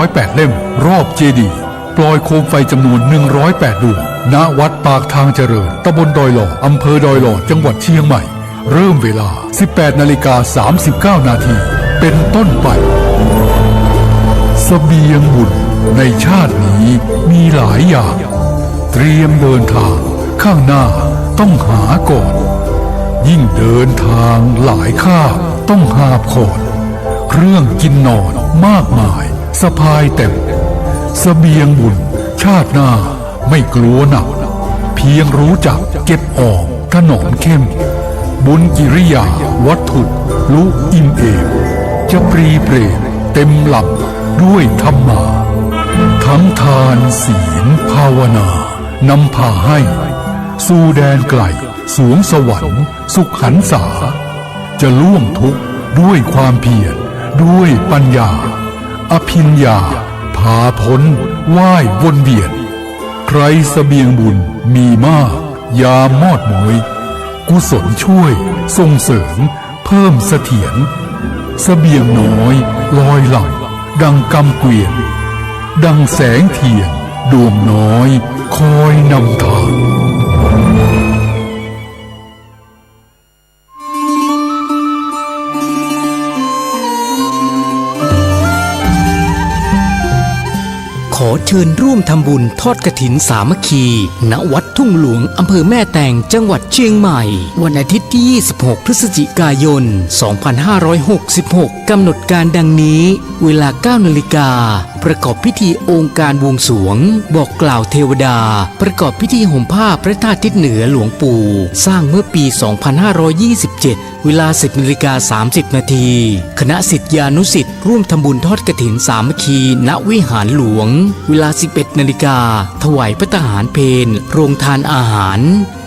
108เล่มรอบเจดีย์ปล่อยโคมไฟจำนวน108ดวงณวัดปากทางเจริญตำบลดอยหล่ออำเภอดอยหล่อจังหวัดเชียงใหม่เริ่มเวลา 18:39 นาทีเป็นต้นไปเสบียงบุญในชาตินี้มีหลายอย่างเตรียมเดินทางข้างหน้าต้องหาก่อนยิ่งเดินทางหลายข้าต้องหาบขอดเครื่องกินนอนมากมายสะพายเต็มเสบียงบุญชาติหน้าไม่กลัวหนักเพียงรู้จักเก็บออกถนอมเข้มบุญกิริยาวัตถุรู้อิ่มเอมจะปรีเปรตเต็มหลับด้วยธรรมาทั้งทานศีลภาวนานำพาให้สู่แดนไกลสวงสวรรค์สุขหันษาจะล่วงทุกข์ด้วยความเพียรด้วยปัญญาอภิญญาพาพ้นว่ายวนเวียนใครเสบียงบุญมีมากยามมอดม้อยกุศลช่วยส่งเสริมเพิ่มเสถียรเสบียงน้อยลอยหลั่งดังกำเกวียนดังแสงเทียนดวงน้อยคอยนำทางขอเชิญร่วมทำบุญทอดกฐินสามัคคีณวัดทุ่งหลวงอำเภอแม่แตงจังหวัดเชียงใหม่วันอาทิตย์ที่ 26 พฤศจิกายน 2566 กำหนดการดังนี้เวลา 9 นาฬิกาประกอบพิธีองค์การบวงสรวงบอกกล่าวเทวดาประกอบพิธีห่มผ้าพระธาตุทิศเหนือหลวงปู่สร้างเมื่อปี 2527 เวลา 10:30 นาทีคณะศิษยานุศิษย์ร่วมทำบุญทอดกฐินสามัคคีณวิหารหลวงเวลา 11 นาฬิกาถวายพระทหารเพลโรงทานอาหาร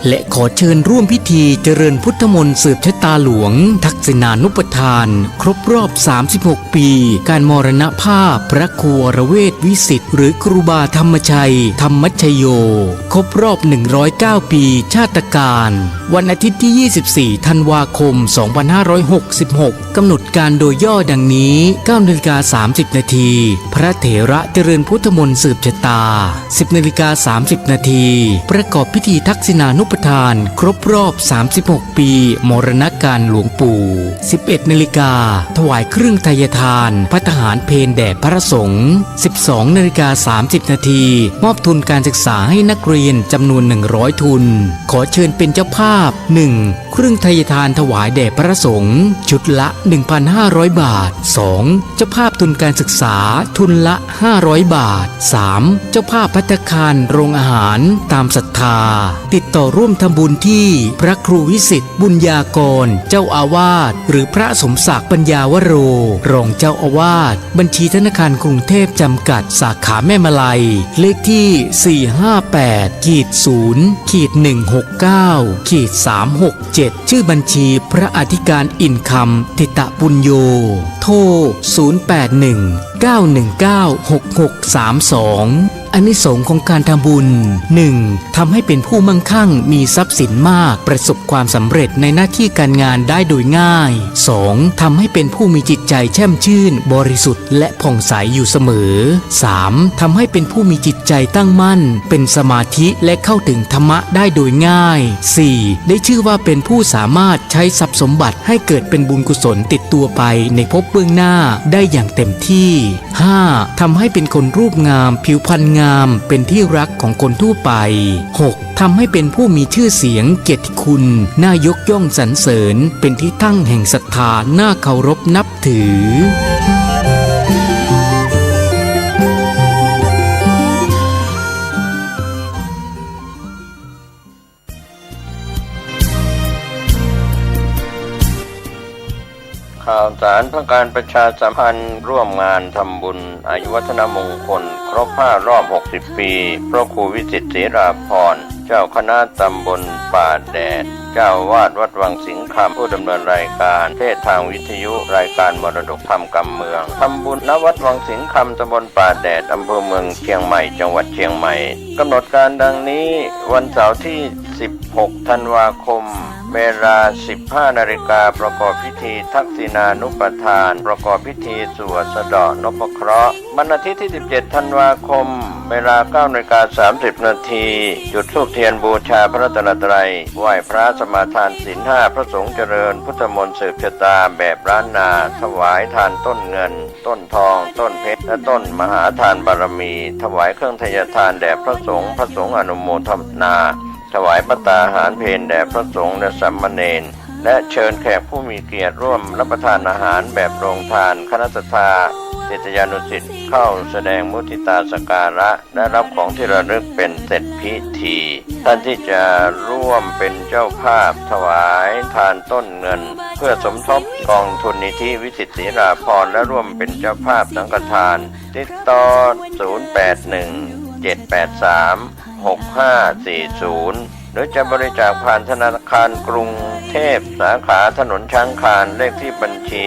และขอเชิญร่วมพิธีเจริญพุทธมนต์สืบชะตาหลวงทักษิณานุปทานครบรอบ 36 ปีการมรณภาพพระครูวรเวทวิสิทธิ์หรือครูบาธรรมชัยธรรมชโยครบรอบ 109 ปีชาตการวันอาทิตย์ที่ 24 ธันวาคม 2566 กำหนดการโดยย่อดังนี้ 9:30 นาทีพระเถระเจริญพุทธมนต์สืบชะตา 10:30 นาทีประกอบพิธีทักษิณานุปทานครบรอบ 36 ปีมรณกาลหลวงปู่ 11 นาฬิกาถวายเครื่องไทยทานพระทหารเพลแด่พระสงฆ์ 12:30 นาทีมอบทุนการศึกษาให้นักเรียนจำนวน 100 ทุนขอเชิญเป็นเจ้าภาพ 1. เครื่องไทยทานถวายแด่พระสงฆ์ชุดละ 1,500 บาท 2. เจ้าภาพทุนการศึกษาทุนละ 500 บาท 3. เจ้าภาพภัตตาคารโรงอาหารตามศรัทธาติดต่อร่วมทำบุญที่พระครูวิสิทธิ์บุญญากรเจ้าอาวาสหรือพระสมศักดิ์ปัญญาวโรรองเจ้าอาวาสบัญชีธนาคารกรุงเทพจำกัดสาขาแม่มะลัยเลขที่ 458-0-169-367 ชื่อบัญชีพระอธิการอินคำทิตะปุญโญโทร 081-919-6632อานิสงส์ของการทำบุญ 1. ทำให้เป็นผู้มั่งคั่งมีทรัพย์สินมากประสบความสำเร็จในหน้าที่การงานได้โดยง่าย 2. ทำให้เป็นผู้มีจิตใจแช่มชื่นบริสุทธิ์และผ่องใสอยู่เสมอ 3. ทำให้เป็นผู้มีจิตใจตั้งมั่นเป็นสมาธิและเข้าถึงธรรมะได้โดยง่าย 4. ได้ชื่อว่าเป็นผู้สามารถใช้ทรัพย์สมบัติให้เกิดเป็นบุญกุศลติดตัวไปในภพเบื้องหน้าได้อย่างเต็มที่ 5. ทำให้เป็นคนรูปงามผิวพรรณงามเป็นที่รักของคนทั่วไป 6. ทำให้เป็นผู้มีชื่อเสียงเกียรติคุณน่ายกย่องสรรเสริญเป็นที่ตั้งแห่งศรัทธาน่าเคารพนับถือข่าวสารเพื่อการประชาสัมพันธ์ร่วมงานทำบุญอายุวัฒนมงคลครบ5 รอบ 60 ปีพระครูวิสิทธิ์ เสราพรเจ้าคณะตำบลป่าแดดเจ้าวาดวัดวังสิงห์คำผู้ดำเนินรายการเทศทางวิทยุรายการมรดกธรรมกำเมืองทำบุญณวัดวังสิงห์คำตำบลป่าแดดอำเภอเมืองเชียงใหม่จังหวัดเชียงใหม่กำหนดการดังนี้วันเสาร์ที่ 16 ธันวาคม เวลา 15 นาฬิกาประกอบพิธีทักษิณานุปทาน ประกอบพิธีสวดสะเดาะนพเคราะห์วันอาทิตย์ที่ 17 ธันวาคม เวลา 9:30 นาทีจุดธูปเทียนบูชาพระรัตนตรัยไหว้พระสมาทานศีล 5พระสงฆ์เจริญพุทธมนต์สืบชะตาแบบล้านนาถวายทานต้นเงิน ต้นทอง ต้นเพชรและต้นมหาทานบารมี ถวายเครื่องทยทานแด่พระสงฆ์อนุโมทนาถวายภัตตาหารเพลแด่พระสงฆ์และสามเณรและเชิญแขกผู้มีเกียรติร่วมรับประทานอาหารแบบโรงทานคณะสัตยาศิษยานุศิษย์เข้าแสดงมุทิตาสการะและรับของที่ระลึกเป็นเสร็จพิธีท่านที่จะร่วมเป็นเจ้าภาพถวายทานต้นเงินเพื่อสมทบกองทุนนิธิวิสิตศรีราภรณ์และร่วมเป็นเจ้าภาพสังฆทานติดต่อ 081-783-6540 หรือจะบริจาคผ่านธนาคารกรุงเทพสาขาถนนช้างคานเลขที่บัญชี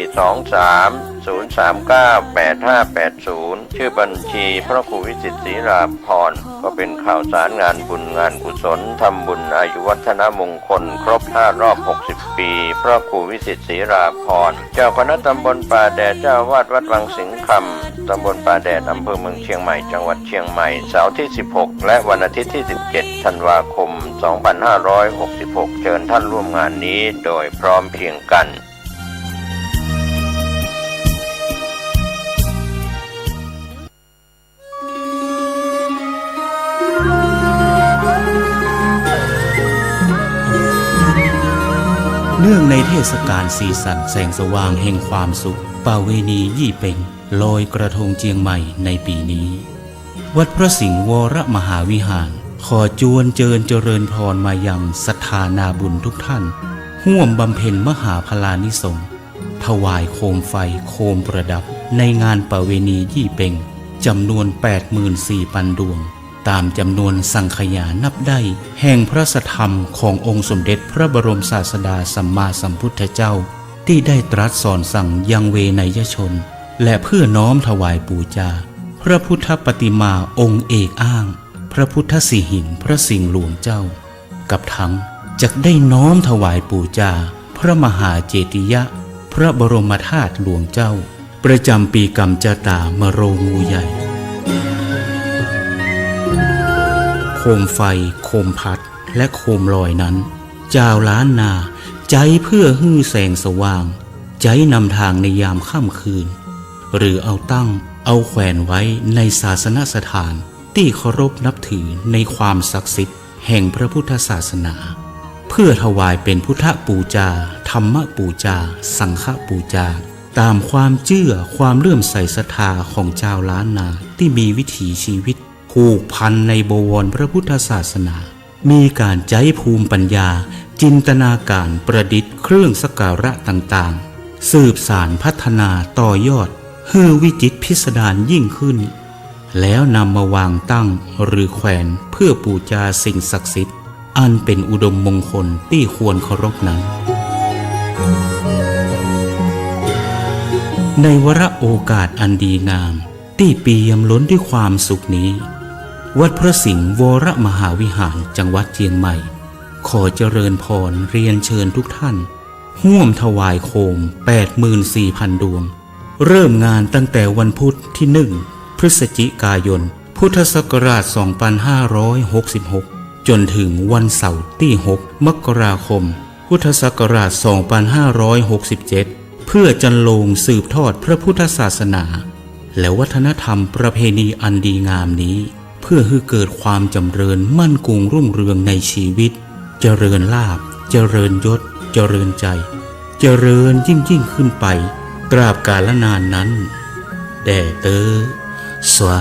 423-039-8580 ชื่อบัญชีพระครูวิสิตศรีราภรณ์ก็เป็นข่าวสารงานบุญงานกุศลทำบุญอายุวัฒนมงคลครบ5รอบ60 ปีพระครูวิสิตศรีราภรณ์เจ้าคณะตำบลป่าแดดเจ้าวาดวัดวังสิงห์คำตำบลป่าแดดอำเภอเมืองเชียงใหม่จังหวัดเชียงใหม่เสาร์ที่ 16 และวันอาทิตย์ที่ 17 ธันวาคม 2566 เชิญท่านร่วมงานนี้โดยพร้อมเพรียงกันเนื่องในเทศกาลสีสันแสงสว่างแห่งความสุขประเวณียี่เป่งลอยกระทงเจียงใหม่ในปีนี้วัดพระสิงห์วรมหาวิหารขอจวนเจริญพรมายังศรัทธานาบุญทุกท่านร่วมบำเพ็ญมหาพลานิสงฆ์ถวายโคมไฟโคมประดับในงานประเวณียี่เป่งจำนวน 84,000 ดวงตามจำนวนสังขยานับได้แห่งพระสัทธรรมขององค์สมเด็จพระบรมศาสดาสัมมาสัมพุทธเจ้าที่ได้ตรัสสอนสั่งยังเวนยชนและเพื่อน้อมถวายบูชาพระพุทธปฏิมาองค์เอกอ้างพระพุทธสิหิงพระสิงห์หลวงเจ้ากับทั้งจักได้น้อมถวายบูชาพระมหาเจติยะพระบรมธาตุหลวงเจ้าประจำปีกัมจตามโรงงูใหญ่โคมไฟโคมพัดและโคมลอยนั้นเจ้าล้านนาใจเพื่อฮื้อแสงสว่างใจนำทางในยามค่ำคืนหรือเอาตั้งเอาแขวนไว้ในศาสนสถานที่เคารพนับถือในความศักดิ์สิทธิ์แห่งพระพุทธศาสนาเพื่อถวายเป็นพุทธบูชาธรรมบูชาสังฆบูชาตามความเชื่อความเลื่อมใสศรัทธาของชาวล้านนาที่มีวิถีชีวิตผูกพันในบวรพระพุทธศาสนามีการใช้ภูมิปัญญาจินตนาการประดิษฐ์เครื่องสักการะต่างๆสืบสานพัฒนาต่อยอดให้วิจิตรพิสดารยิ่งขึ้นแล้วนำมาวางตั้งหรือแขวนเพื่อบูชาสิ่งศักดิ์สิทธิ์อันเป็นอุดมมงคลที่ควรเคารพนั้นในวาระโอกาสอันดีงามที่เปี่ยมล้นด้วยความสุขนี้วัดพระสิงห์วรมหาวิหารจังหวัดเชียงใหม่ขอเจริญพรเรียนเชิญทุกท่านร่วมถวายโคม 84,000 ดวงเริ่มงานตั้งแต่วันพุธที่ 1 พฤศจิกายนพุทธศักราช 2566 จนถึงวันเสาร์ที่ 6 มกราคม พุทธศักราช 2567 เพื่อจันโลงสืบทอดพระพุทธศาสนาและวัฒนธรรมประเพณีอันดีงามนี้เพื่อให้เกิดความจำเริญมั่นคงรุ่งเรืองในชีวิตเจริญลาภเจริญยศเจริญใจเจริญยิ่งขึ้นไปตราบกาลนานนั้นแด่เตอสวา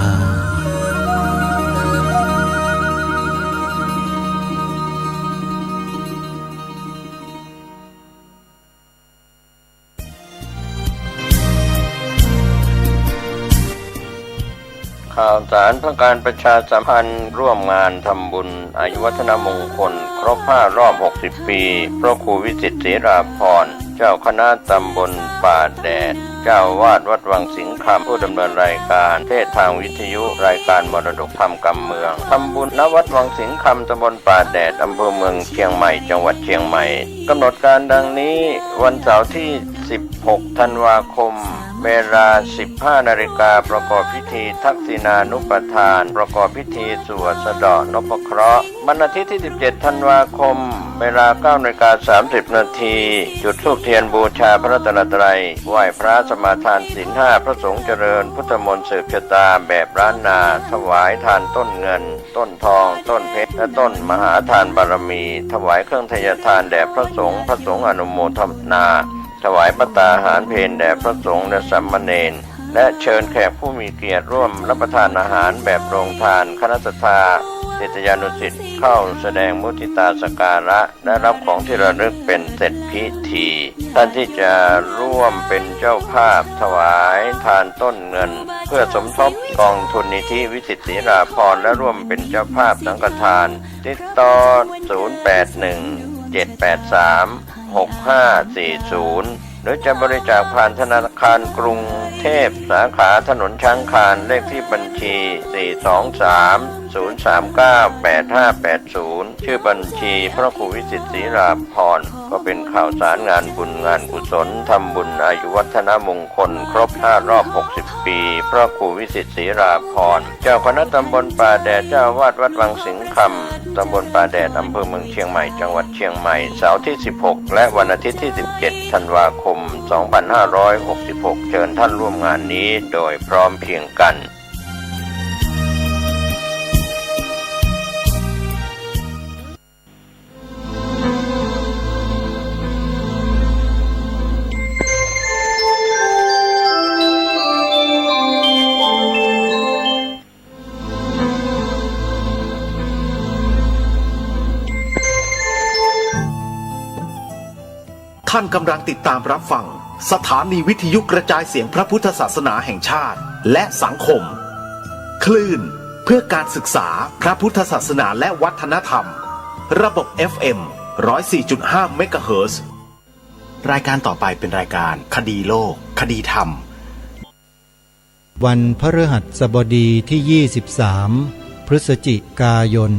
ข่าวสารเพื่อการประชาสัมพันธ์ร่วมงานทำบุญอายุวัฒนมงคลครบ5รอบ60 ปีพระครูวิสิตศรีราภรณ์เจ้า จ้าคณะตำบลป่าแดดเจ้าวาดวัดวังสิงห์คำผู้ดำเนินรายการเทศทางวิทยุรายการมรดกธรรมกำเมืองทำบุญณวัดวังสิงห์คำตำบลป่าแดดอำเภอเมืองเชียงใหม่จังหวัดเชียงใหม่กำหนดการดังนี้วันเสาร์ที่16 ธันวาคมเวลา 15 นาฬิกาประกอบพิธีทักษิณานุปทานประกอบพิธีสวดสะเดาะนพเคราะห์วันอาทิตย์ที่17 ธันวาคมเวลา 9:30 นาทีจุดธูปเทียนบูชาพระรัตนตรัยไหว้พระสมาทานศีล 5พระสงฆ์เจริญพุทธมนต์สืบชะตาแบบล้านนาถวายทานต้นเงินต้นทองต้นเพชรและต้นมหาทานบารมีถวายเครื่องทยทานแด่พระสงฆ์อนุโมทนาถวายภัตตาหารเพลแด่พระสงฆ์และสามเณรและเชิญแขกผู้มีเกียรติร่วมรับประทานอาหารแบบโรงทานคณะสัตยาศิษยานุศิษย์เข้าแสดงมุทิตาสการะและรับของที่ระลึกเป็นเสร็จพิธีท่านที่จะร่วมเป็นเจ้าภาพถวายทานต้นเงินเพื่อสมทบกองทุนนิธิวิสิตศรีราภรณ์และร่วมเป็นเจ้าภาพสังฆทานติดต่อ 081-783-6540 หรือจะบริจาคผ่านธนาคารกรุงเทพสาขาถนนช้างคานเลขที่บัญชี 423-039-8580 ชื่อบัญชีพระครูวิสิตศรีราภรณ์ก็เป็นข่าวสารงานบุญงานกุศลทำบุญอายุวัฒนมงคลครบ5 รอบ 60 ปีพระครูวิสิตศรีราภรณ์เจ้าคณะตำบลป่าแดดเจ้าวาดวัดวังสิงห์คำตำบลป่าแดดอำเภอเมืองเชียงใหม่จังหวัดเชียงใหม่เสาร์ที่16และวันอาทิตย์ที่17 ธันวาคม 2566 เชิญท่านร่วมงานนี้โดยพร้อมเพรียงกันท่านกำลังติดตามรับฟังสถานีวิทยุกระจายเสียงพระพุทธศาสนาแห่งชาติและสังคมคลื่นเพื่อการศึกษาพระพุทธศาสนาและวัฒนธรรมระบบ FM 104.5 เมกะเฮิรตซ์รายการต่อไปเป็นรายการคดีโลกคดีธรรมวันพฤหัสบดีที่23พฤศจิกายน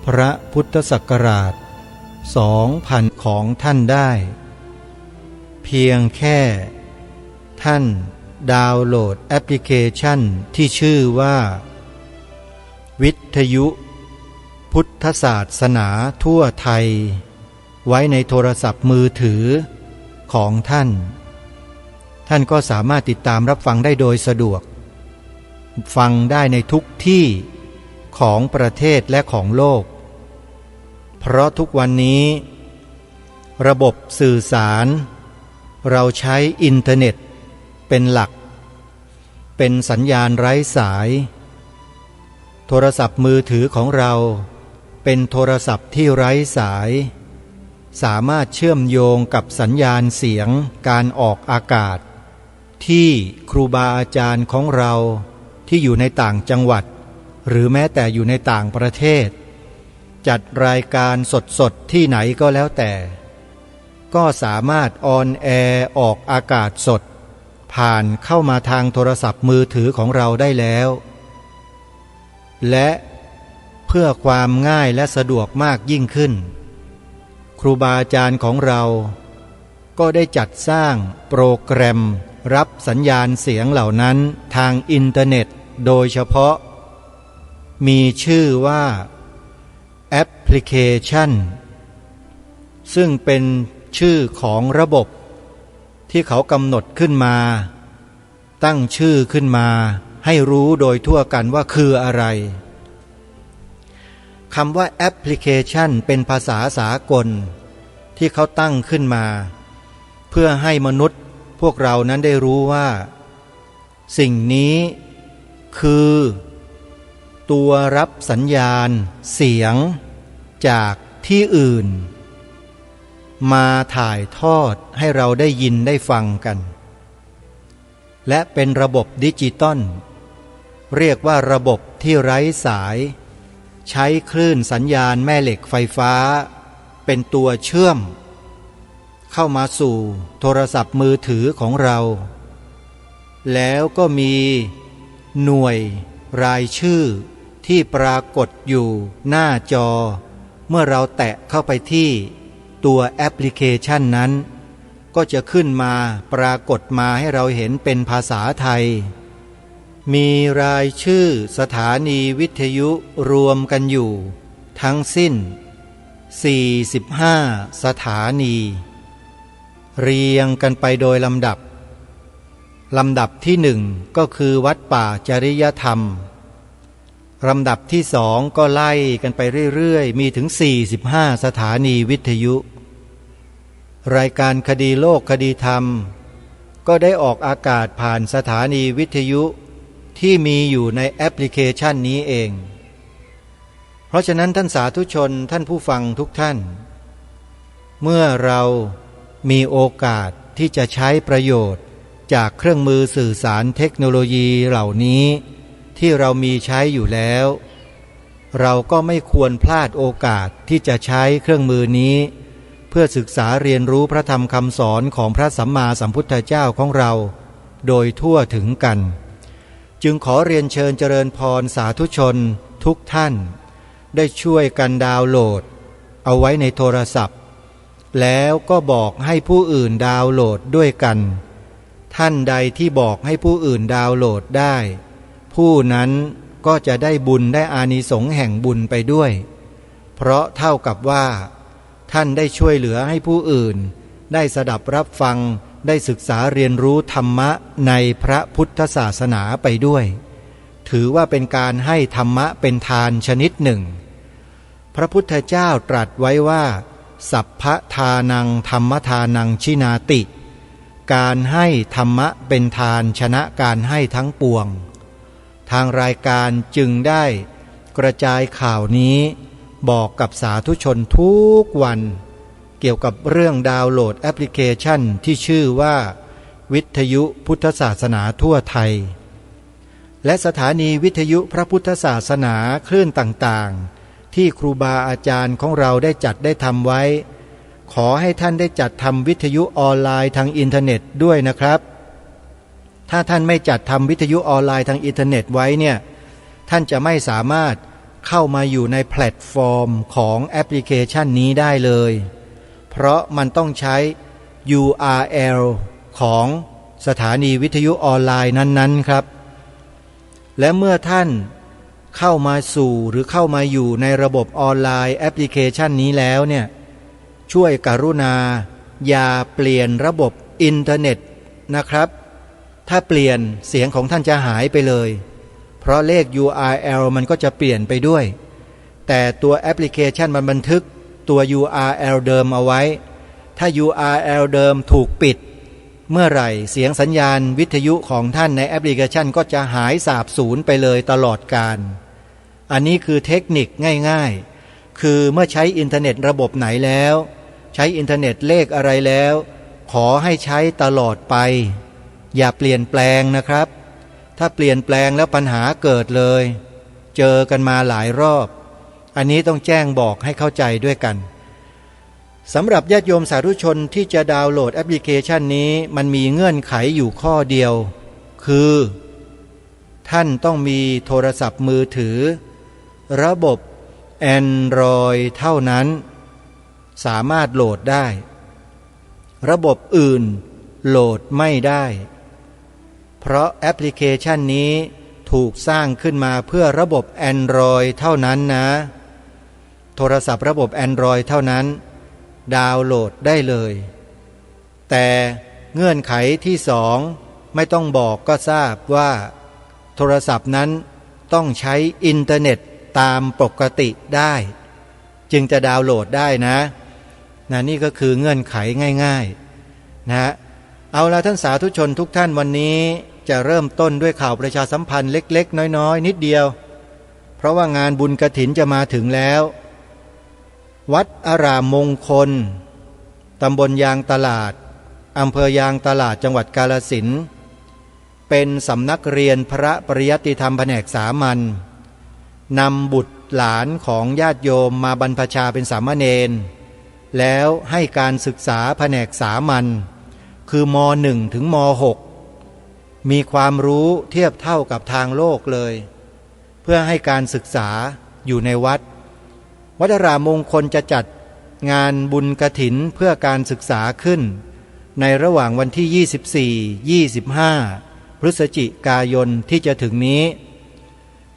พระพุทธศักราช2000ของท่านได้เพียงแค่ท่านดาวน์โหลดแอปพลิเคชันที่ชื่อว่าวิทยุพุทธศาสนาทั่วไทยไว้ในโทรศัพท์มือถือของท่านก็สามารถติดตามรับฟังได้โดยสะดวกฟังได้ในทุกที่ของประเทศและของโลกเพราะทุกวันนี้ระบบสื่อสารเราใช้อินเทอร์เน็ตเป็นหลักเป็นสัญญาณไร้สายโทรศัพท์มือถือของเราเป็นโทรศัพท์ที่ไร้สายสามารถเชื่อมโยงกับสัญญาณเสียงการออกอากาศที่ครูบาอาจารย์ของเราที่อยู่ในต่างจังหวัดหรือแม้แต่อยู่ในต่างประเทศจัดรายการสดๆที่ไหนก็แล้วแต่ก็สามารถออนแอร์ออกอากาศสดผ่านเข้ามาทางโทรศัพท์มือถือของเราได้แล้วและเพื่อความง่ายและสะดวกมากยิ่งขึ้นครูบาอาจารย์ของเราก็ได้จัดสร้างโปรแกรมรับสัญญาณเสียงเหล่านั้นทางอินเทอร์เน็ตโดยเฉพาะมีชื่อว่าแอปพลิเคชันซึ่งเป็นชื่อของระบบที่เขากำหนดขึ้นมาตั้งชื่อขึ้นมาให้รู้โดยทั่วกันว่าคืออะไรคำว่าแอปพลิเคชันเป็นภาษาสากลที่เขาตั้งขึ้นมาเพื่อให้มนุษย์พวกเรานั้นได้รู้ว่าสิ่งนี้คือตัวรับสัญญาณเสียงจากที่อื่นมาถ่ายทอดให้เราได้ยินได้ฟังกันและเป็นระบบดิจิตอลเรียกว่าระบบที่ไร้สายใช้คลื่นสัญญาณแม่เหล็กไฟฟ้าเป็นตัวเชื่อม เข้ามาสู่โทรศัพท์มือถือของเรา แล้วก็มีหน่วยรายชื่อที่ปรากฏอยู่หน้าจอเมื่อเราแตะเข้าไปที่ตัวแอปพลิเคชันนั้นก็จะขึ้นมาปรากฏมาให้เราเห็นเป็นภาษาไทยมีรายชื่อสถานีวิทยุรวมกันอยู่ทั้งสิ้น45สถานีเรียงกันไปโดยลำดับที่หนึ่งก็คือวัดป่าจริยธรรมลำดับที่สองก็ไล่กันไปเรื่อยๆมีถึง45สถานีวิทยุรายการคดีโลกคดีธรรมก็ได้ออกอากาศผ่านสถานีวิทยุที่มีอยู่ในแอปพลิเคชันนี้เองเพราะฉะนั้นท่านสาธุชนท่านผู้ฟังทุกท่านเมื่อเรามีโอกาสที่จะใช้ประโยชน์จากเครื่องมือสื่อสารเทคโนโลยีเหล่านี้ที่เรามีใช้อยู่แล้วเราก็ไม่ควรพลาดโอกาสที่จะใช้เครื่องมือนี้เพื่อศึกษาเรียนรู้พระธรรมคำสอนของพระสัมมาสัมพุทธเจ้าของเราโดยทั่วถึงกันจึงขอเรียนเชิญเจริญพรสาธุชนทุกท่านได้ช่วยกันดาวน์โหลดเอาไว้ในโทรศัพท์แล้วก็บอกให้ผู้อื่นดาวน์โหลดด้วยกันท่านใดที่บอกให้ผู้อื่นดาวน์โหลดได้ผู้นั้นก็จะได้บุญได้อานิสงส์แห่งบุญไปด้วยเพราะเท่ากับว่าท่านได้ช่วยเหลือให้ผู้อื่นได้สดับรับฟังได้ศึกษาเรียนรู้ธรรมะในพระพุทธศาสนาไปด้วยถือว่าเป็นการให้ธรรมะเป็นทานชนิดหนึ่งพระพุทธเจ้าตรัสไว้ว่าสัพพทานังธรรมทานังชินาติการให้ธรรมะเป็นทานชนะการให้ทั้งปวงทางรายการจึงได้กระจายข่าวนี้บอกกับสาธุชนทุกวันเกี่ยวกับเรื่องดาวน์โหลดแอปพลิเคชันที่ชื่อว่าวิทยุพุทธศาสนาทั่วไทยและสถานีวิทยุพระพุทธศาสนาคลื่นต่างๆที่ครูบาอาจารย์ของเราได้จัดได้ทำไว้ขอให้ท่านได้จัดทำวิทยุออนไลน์ทางอินเทอร์เน็ตด้วยนะครับถ้าท่านไม่จัดทำวิทยุออนไลน์ทางอินเทอร์เน็ตไว้เนี่ยท่านจะไม่สามารถเข้ามาอยู่ในแพลตฟอร์มของแอปพลิเคชันนี้ได้เลยเพราะมันต้องใช้ URL ของสถานีวิทยุออนไลน์นั้นๆครับและเมื่อท่านเข้ามาสู่หรือเข้ามาอยู่ในระบบออนไลน์แอปพลิเคชันนี้แล้วเนี่ยช่วยกรุณาอย่าเปลี่ยนระบบอินเทอร์เน็ตนะครับถ้าเปลี่ยนเสียงของท่านจะหายไปเลยเพราะเลข URL มันก็จะเปลี่ยนไปด้วยแต่ตัวแอปพลิเคชันมันบันทึกตัว URL เดิมเอาไว้ถ้า URL เดิมถูกปิดเมื่อไหร่เสียงสัญญาณวิทยุของท่านในแอปพลิเคชันก็จะหายสาบสูญไปเลยตลอดกาลอันนี้คือเทคนิคง่ายๆคือเมื่อใช้อินเทอร์เน็ตระบบไหนแล้วใช้อินเทอร์เน็ตเลขอะไรแล้วขอให้ใช้ตลอดไปอย่าเปลี่ยนแปลงนะครับถ้าเปลี่ยนแปลงแล้วปัญหาเกิดเลยเจอกันมาหลายรอบอันนี้ต้องแจ้งบอกให้เข้าใจด้วยกันสำหรับญาติโยมสาธุชนที่จะดาวน์โหลดแอปพลิเคชันนี้มันมีเงื่อนไขอยู่ข้อเดียวคือท่านต้องมีโทรศัพท์มือถือระบบ Android เท่านั้นสามารถโหลดได้ระบบอื่นโหลดไม่ได้เพราะแอปพลิเคชันนี้ถูกสร้างขึ้นมาเพื่อระบบ Android เท่านั้นนะโทรศัพท์ระบบ Android เท่านั้นดาวน์โหลดได้เลยแต่เงื่อนไขที่สองไม่ต้องบอกก็ทราบว่าโทรศัพท์นั้นต้องใช้อินเทอร์เน็ตตามปกติได้จึงจะดาวน์โหลดได้นะนี่ก็คือเงื่อนไขง่ายๆนะเอาละท่านสาธุชนทุกท่านวันนี้จะเริ่มต้นด้วยข่าวประชาสัมพันธ์เล็กๆน้อยๆนิดเดียวเพราะว่างานบุญกฐินจะมาถึงแล้ววัดอารามมงคลตำบลยางตลาดอำเภอยางตลาดจังหวัดกาฬสินธุ์เป็นสำนักเรียนพระปริยัติธรรมแผนกสามัญนำบุตรหลานของญาติโยมมาบรรพชาเป็นสามเณร แล้วให้การศึกษาแผนกสามัญคือม.1 ถึงม.6 มีความรู้เทียบเท่ากับทางโลกเลยเพื่อให้การศึกษาอยู่ในวัดวัดอารามมงคลจะจัดงานบุญกฐินเพื่อการศึกษาขึ้นในระหว่างวันที่ 24-25 พฤศจิกายนที่จะถึงนี้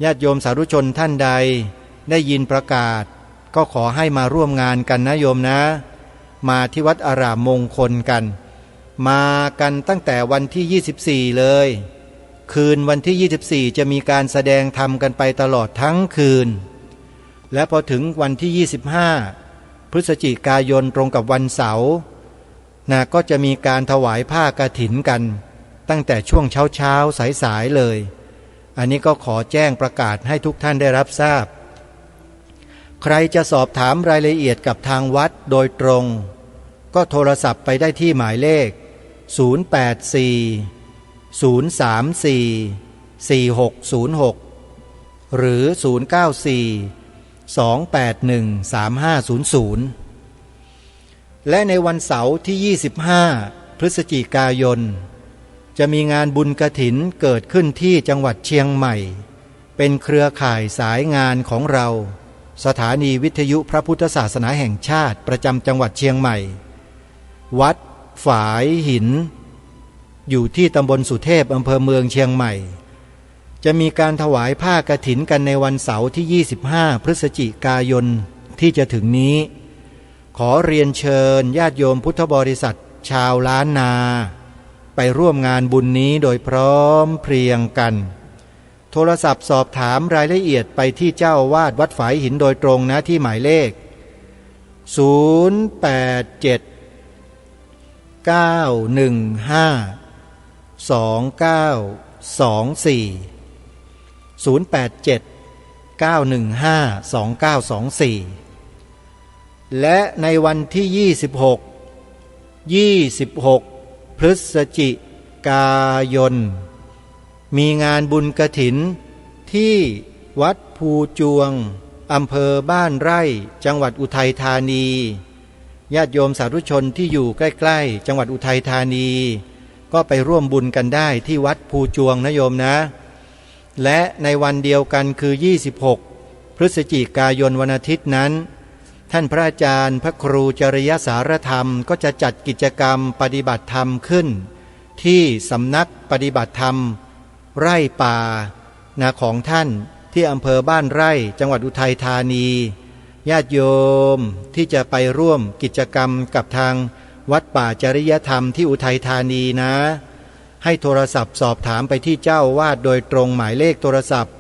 ญาติโยมสาธุชนท่านใดได้ยินประกาศก็ขอให้มาร่วมงานกันนะโยมนะมาที่วัดอารามมงคลกันมากันตั้งแต่วันที่ 24 เลยคืนวันที่ 24 จะมีการแสดงธรรมกันไปตลอดทั้งคืนและพอถึงวันที่ 25 พฤศจิกายนตรงกับวันเสาร์ก็จะมีการถวายผ้ากฐินกันตั้งแต่ช่วงเช้าสายๆเลยอันนี้ก็ขอแจ้งประกาศให้ทุกท่านได้รับทราบใครจะสอบถามรายละเอียดกับทางวัดโดยตรงก็โทรศัพท์ไปได้ที่หมายเลข 084-034-4606 หรือ 094-281-3500 และในวันเสาร์ที่ 25 พฤศจิกายนจะมีงานบุญกฐินเกิดขึ้นที่จังหวัดเชียงใหม่เป็นเครือข่ายสายงานของเราสถานีวิทยุพระพุทธศาสนาแห่งชาติประจำจังหวัดเชียงใหม่วัดฝายหินอยู่ที่ตำบลสุเทพอำเภอเมืองเชียงใหม่จะมีการถวายผ้ากฐินกันในวันเสาร์ที่ 25 พฤศจิกายนที่จะถึงนี้ขอเรียนเชิญญาติโยมพุทธบริษัทชาวล้านนาไปร่วมงานบุญนี้โดยพร้อมเพรียงกันโทรศัพท์สอบถามรายละเอียดไปที่เจ้าวาดวัดฝายหินโดยตรงนะที่หมายเลข 087-915-2924 และในวันที่ 26 พฤศจิกายนมีงานบุญกฐินที่วัดภูจวงอำเภอบ้านไร่จังหวัดอุทัยธานีญาติโยมสาธุชนที่อยู่ใกล้ๆจังหวัดอุทัยธานีก็ไปร่วมบุญกันได้ที่วัดภูจวงนะโยมนะและในวันเดียวกันคือ 26 พฤศจิกายนวันอาทิตย์นั้นท่านพระอาจารย์พระครูจริยสารธรรมก็จะจัดกิจกรรมปฏิบัติธรรมขึ้นที่สำนักปฏิบัติธรรมไร่ป่าของท่านที่อำเภอบ้านไร่จังหวัดอุทัยธานีญาติโยมที่จะไปร่วมกิจกรรมกับทางวัดป่าจริยธรรมที่อุทัยธานีนะให้โทรศัพท์สอบถามไปที่เจ้าวาดโดยตรงหมายเลขโทรศัพท์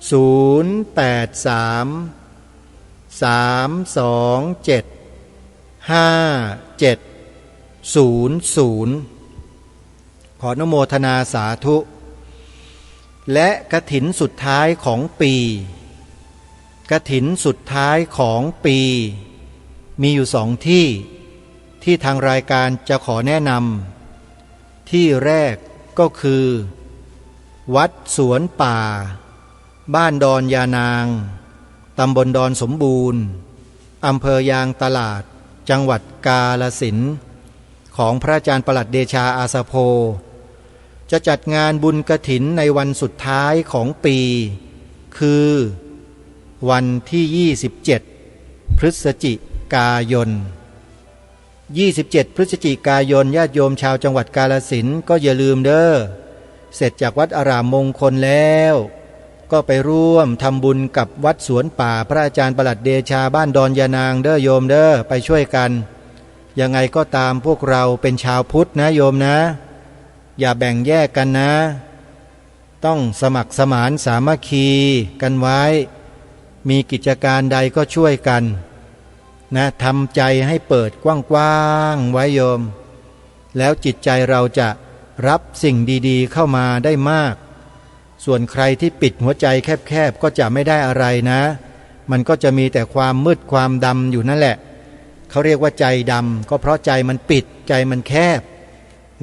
083-327-5700 ขออนุโมทนาสาธุและกฐินสุดท้ายของปีกฐินสุดท้ายของปีมีอยู่2ที่ทางรายการจะขอแนะนำที่แรกก็คือวัดสวนป่าบ้านดอนยานางตำบลดอนสมบูรณ์อำเภอยางตลาดจังหวัดกาฬสินธุ์ของพระอาจารย์ปลัดเดชาอาสโพจะจัดงานบุญกฐินในวันสุดท้ายของปีคือวันที่ 27 พฤศจิกายน 27 พฤศจิกายนญาติโยมชาวจังหวัดกาฬสินธุ์ก็อย่าลืมเด้อเสร็จจากวัดอารามมงคลแล้วก็ไปร่วมทำบุญกับวัดสวนป่าพระอาจารย์ปลัดเดชาบ้านดอนยานางเด้อโยมเด้อไปช่วยกันยังไงก็ตามพวกเราเป็นชาวพุทธนะโยมนะอย่าแบ่งแยกกันนะต้องสมัครสมานสามัคคีกันไว้มีกิจการใดก็ช่วยกันนะทำใจให้เปิดกว้างๆไว้โยมแล้วจิตใจเราจะรับสิ่งดีๆเข้ามาได้มากส่วนใครที่ปิดหัวใจแคบๆก็จะไม่ได้อะไรนะมันก็จะมีแต่ความมืดความดำอยู่นั่นแหละเขาเรียกว่าใจดำก็เพราะใจมันปิดใจมันแคบ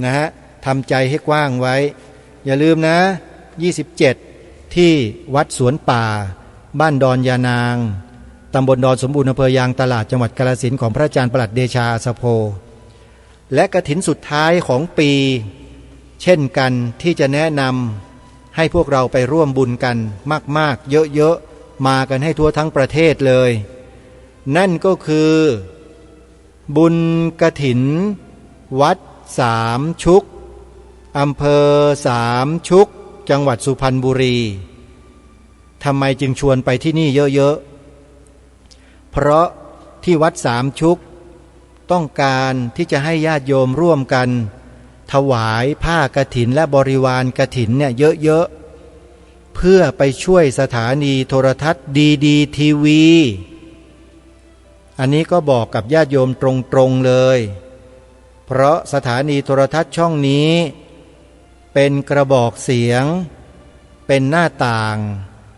นะฮะทำใจให้กว้างไว้อย่าลืมนะ27ที่วัดสวนป่าบ้านดอนยานาง ตำบลดอนสมบูรณ์อำเภอยางตลาดจังหวัดกาฬสินธุ์ของพระอาจารย์ปลัดเดชาอาสโพและกฐินสุดท้ายของปีเช่นกันที่จะแนะนำให้พวกเราไปร่วมบุญกันมากๆเยอะๆมากันให้ทั่วทั้งประเทศเลยนั่นก็คือบุญกฐินวัดสามชุกอำเภอสามชุกจังหวัดสุพรรณบุรีทำไมจึงชวนไปที่นี่เยอะๆเพราะที่วัดสามชุกต้องการที่จะให้ญาติโยมร่วมกันถวายผ้ากฐินและบริวารกฐินเนี่ยเยอะๆเพื่อไปช่วยสถานีโทรทัศน์ดีทีวีอันนี้ก็บอกกับญาติโยมตรงๆเลยเพราะสถานีโทรทัศน์ช่องนี้เป็นกระบอกเสียงเป็นหน้าต่าง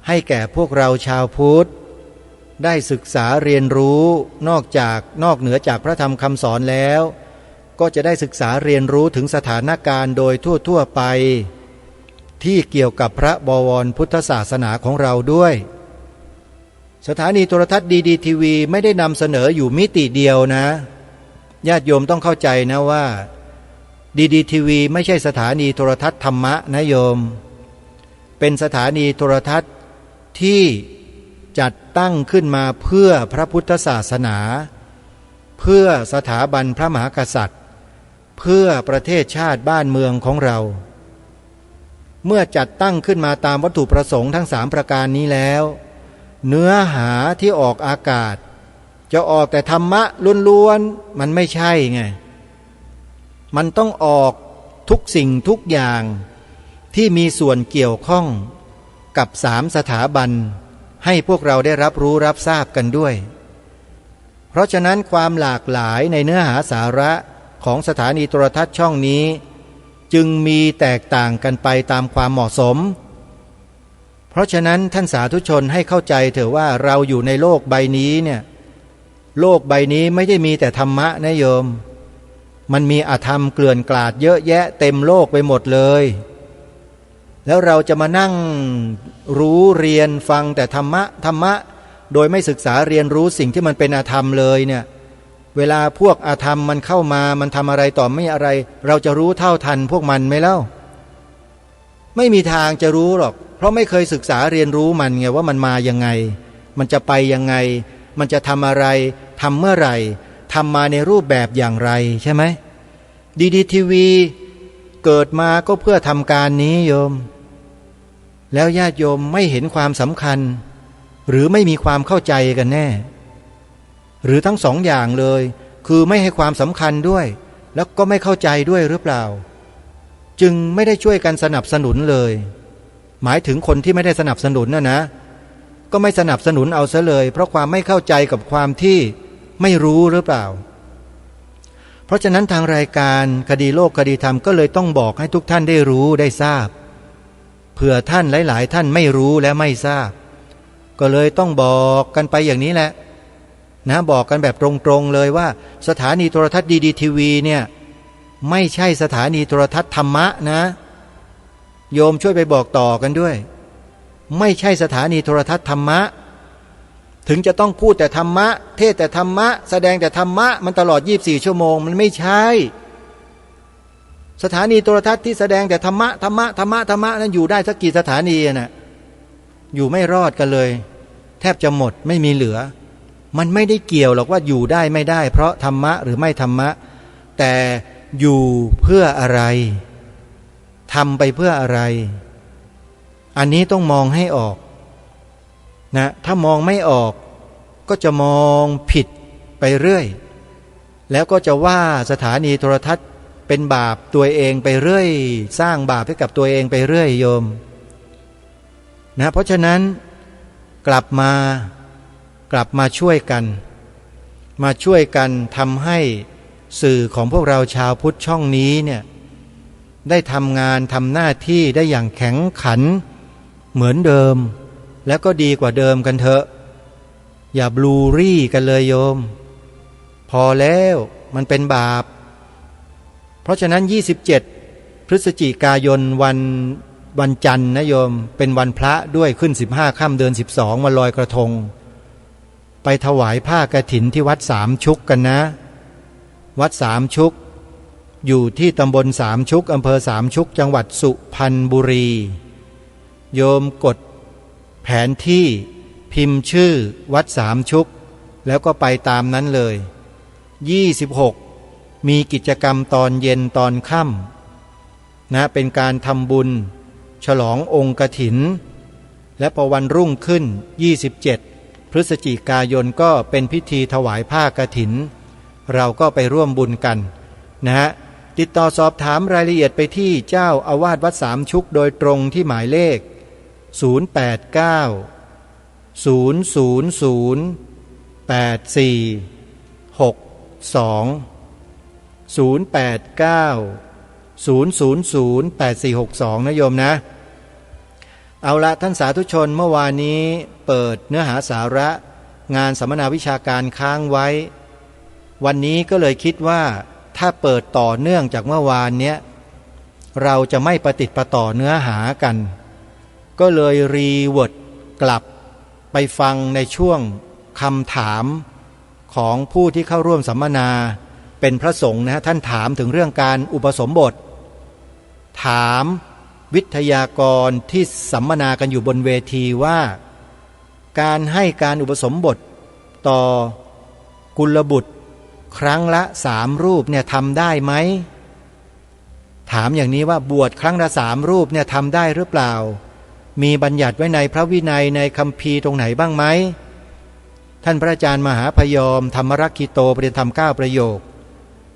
ให้แก่พวกเราชาวพุทธได้ศึกษาเรียนรู้นอกเหนือจากพระธรรมคำสอนแล้วก็จะได้ศึกษาเรียนรู้ถึงสถานการณ์โดยทั่วไปที่เกี่ยวกับพระบวรพุทธศาสนาของเราด้วยสถานีโทรทัศน์ดีทีวีไม่ได้นำเสนออยู่มิติเดียวนะญาติโยมต้องเข้าใจนะว่าดีทีวีไม่ใช่สถานีโทรทัศน์ธรรมะนะโยมเป็นสถานีโทรทัศน์ที่จัดตั้งขึ้นมาเพื่อพระพุทธศาสนาเพื่อสถาบันพระมหากษัตริย์เพื่อประเทศชาติบ้านเมืองของเราเมื่อจัดตั้งขึ้นมาตามวัตถุประสงค์ทั้ง3ประการนี้แล้วเนื้อหาที่ออกอากาศจะออกแต่ธรรมะล้วนๆมันไม่ใช่ไงมันต้องออกทุกสิ่งทุกอย่างที่มีส่วนเกี่ยวข้องกับ3สถาบันให้พวกเราได้รับรู้รับทราบกันด้วยเพราะฉะนั้นความหลากหลายในเนื้อหาสาระของสถานีโทรทัศน์ช่องนี้จึงมีแตกต่างกันไปตามความเหมาะสมเพราะฉะนั้นท่านสาธุชนให้เข้าใจเถอะว่าเราอยู่ในโลกใบนี้เนี่ยโลกใบนี้ไม่ได้มีแต่ธรรมะนะโยมมันมีอธรรมเกลื่อนกลาดเยอะแยะเต็มโลกไปหมดเลยแล้วเราจะมานั่งรู้เรียนฟังแต่ธรรมะโดยไม่ศึกษาเรียนรู้สิ่งที่มันเป็นอธรรมเลยเนี่ยเวลาพวกอธรรมมันเข้ามามันทำอะไรต่อไม่อะไรเราจะรู้เท่าทันพวกมันไหมเล่าไม่มีทางจะรู้หรอกเพราะไม่เคยศึกษาเรียนรู้มันไงว่ามันมายังไงมันจะไปยังไงมันจะทำอะไรทำเมื่อไหร่ทำมาในรูปแบบอย่างไรใช่ไหมดีทีวีเกิดมาก็เพื่อทำการนี้โยมแล้วญาติโยมไม่เห็นความสำคัญหรือไม่มีความเข้าใจกันแน่หรือทั้ง2 อย่างเลยคือไม่ให้ความสำคัญด้วยแล้วก็ไม่เข้าใจด้วยหรือเปล่าจึงไม่ได้ช่วยกันสนับสนุนเลยหมายถึงคนที่ไม่ได้สนับสนุนนะก็ไม่สนับสนุนเอาซะเลยเพราะความไม่เข้าใจกับความที่ไม่รู้หรือเปล่าเพราะฉะนั้นทางรายการคดีโลกคดีธรรมก็เลยต้องบอกให้ทุกท่านได้รู้ได้ทราบเผื่อท่านหลายๆท่านไม่รู้และไม่ทราบก็เลยต้องบอกกันไปอย่างนี้แหละนะบอกกันแบบตรงๆเลยว่าสถานีโทรทัศน์ดีทีวีเนี่ยไม่ใช่สถานีโทรทัศน์ธรรมะนะโยมช่วยไปบอกต่อกันด้วยไม่ใช่สถานีโทรทัศน์ธรรมะถึงจะต้องพูดแต่ธรรมะเทศแต่ธรรมะแสดงแต่ธรรมะมันตลอด24 ชั่วโมงมันไม่ใช่สถานีโทรทัศน์ที่แสดงแต่ธรรมะนั้นอยู่ได้สักกี่สถานีน่ะอยู่ไม่รอดกันเลยแทบจะหมดไม่มีเหลือมันไม่ได้เกี่ยวหรอกว่าอยู่ได้ไม่ได้เพราะธรรมะหรือไม่ธรรมะแต่อยู่เพื่ออะไรทำไปเพื่ออะไรอันนี้ต้องมองให้ออกนะถ้ามองไม่ออกก็จะมองผิดไปเรื่อยแล้วก็จะว่าสถานีโทรทัศน์เป็นบาปตัวเองไปเรื่อยสร้างบาปให้กับตัวเองไปเรื่อยโยมนะเพราะฉะนั้นกลับมาช่วยกันทำให้สื่อของพวกเราชาวพุทธช่องนี้เนี่ยได้ทำงานทำหน้าที่ได้อย่างแข็งขันเหมือนเดิมแล้วก็ดีกว่าเดิมกันเถอะอย่าบลูรี่กันเลยโยมพอแล้วมันเป็นบาปเพราะฉะนั้น27 พฤศจิกายนวันจันทร์นะโยมเป็นวันพระด้วยขึ้น15 ค่ำเดือน12วันลอยกระทง ไปถวายผ้ากฐินที่วัดสามชุกกันนะ วัดสามชุกอยู่ที่ตำบลสามชุกอำเภอสามชุกจังหวัดสุพรรณบุรี โยมกดแผนที่พิมพ์ชื่อวัดสามชุกแล้วก็ไปตามนั้นเลย26มีกิจกรรมตอนเย็นตอนค่ำนะเป็นการทำบุญฉลององค์กฐินและพอวันรุ่งขึ้น27พฤศจิกายนก็เป็นพิธีถวายผ้ากฐินเราก็ไปร่วมบุญกันนะฮะติดต่อสอบถามรายละเอียดไปที่เจ้าอาวาสวัดสามชุกโดยตรงที่หมายเลข089008462นะโยมนะเอาละท่านสาธุชนเมื่อวานนี้เปิดเนื้อหาสาระงานสัมมนาวิชาการค้างไว้วันนี้ก็เลยคิดว่าถ้าเปิดต่อเนื่องจากเมื่อวานเนี้ยเราจะไม่ประติดประต่อเนื้อหากันก็เลยรีเวิร์ดกลับไปฟังในช่วงคำถามของผู้ที่เข้าร่วมสัมมนาเป็นพระสงฆ์นะท่านถามถึงเรื่องการอุปสมบทถามวิทยากรที่สัมมนากันอยู่บนเวทีว่าการให้การอุปสมบทต่อกุลบุตรครั้งละ3 รูปเนี่ยทำได้ไหมถามอย่างนี้ว่าบวชครั้งละ3 รูปเนี่ยทำได้หรือเปล่ามีบัญญัติไว้ในพระวินัยในคัมภีร์ตรงไหนบ้างไหมท่านพระอาจารย์มหาพยอมธรรมรักขิโตประเด็นธรรม9 ประโยค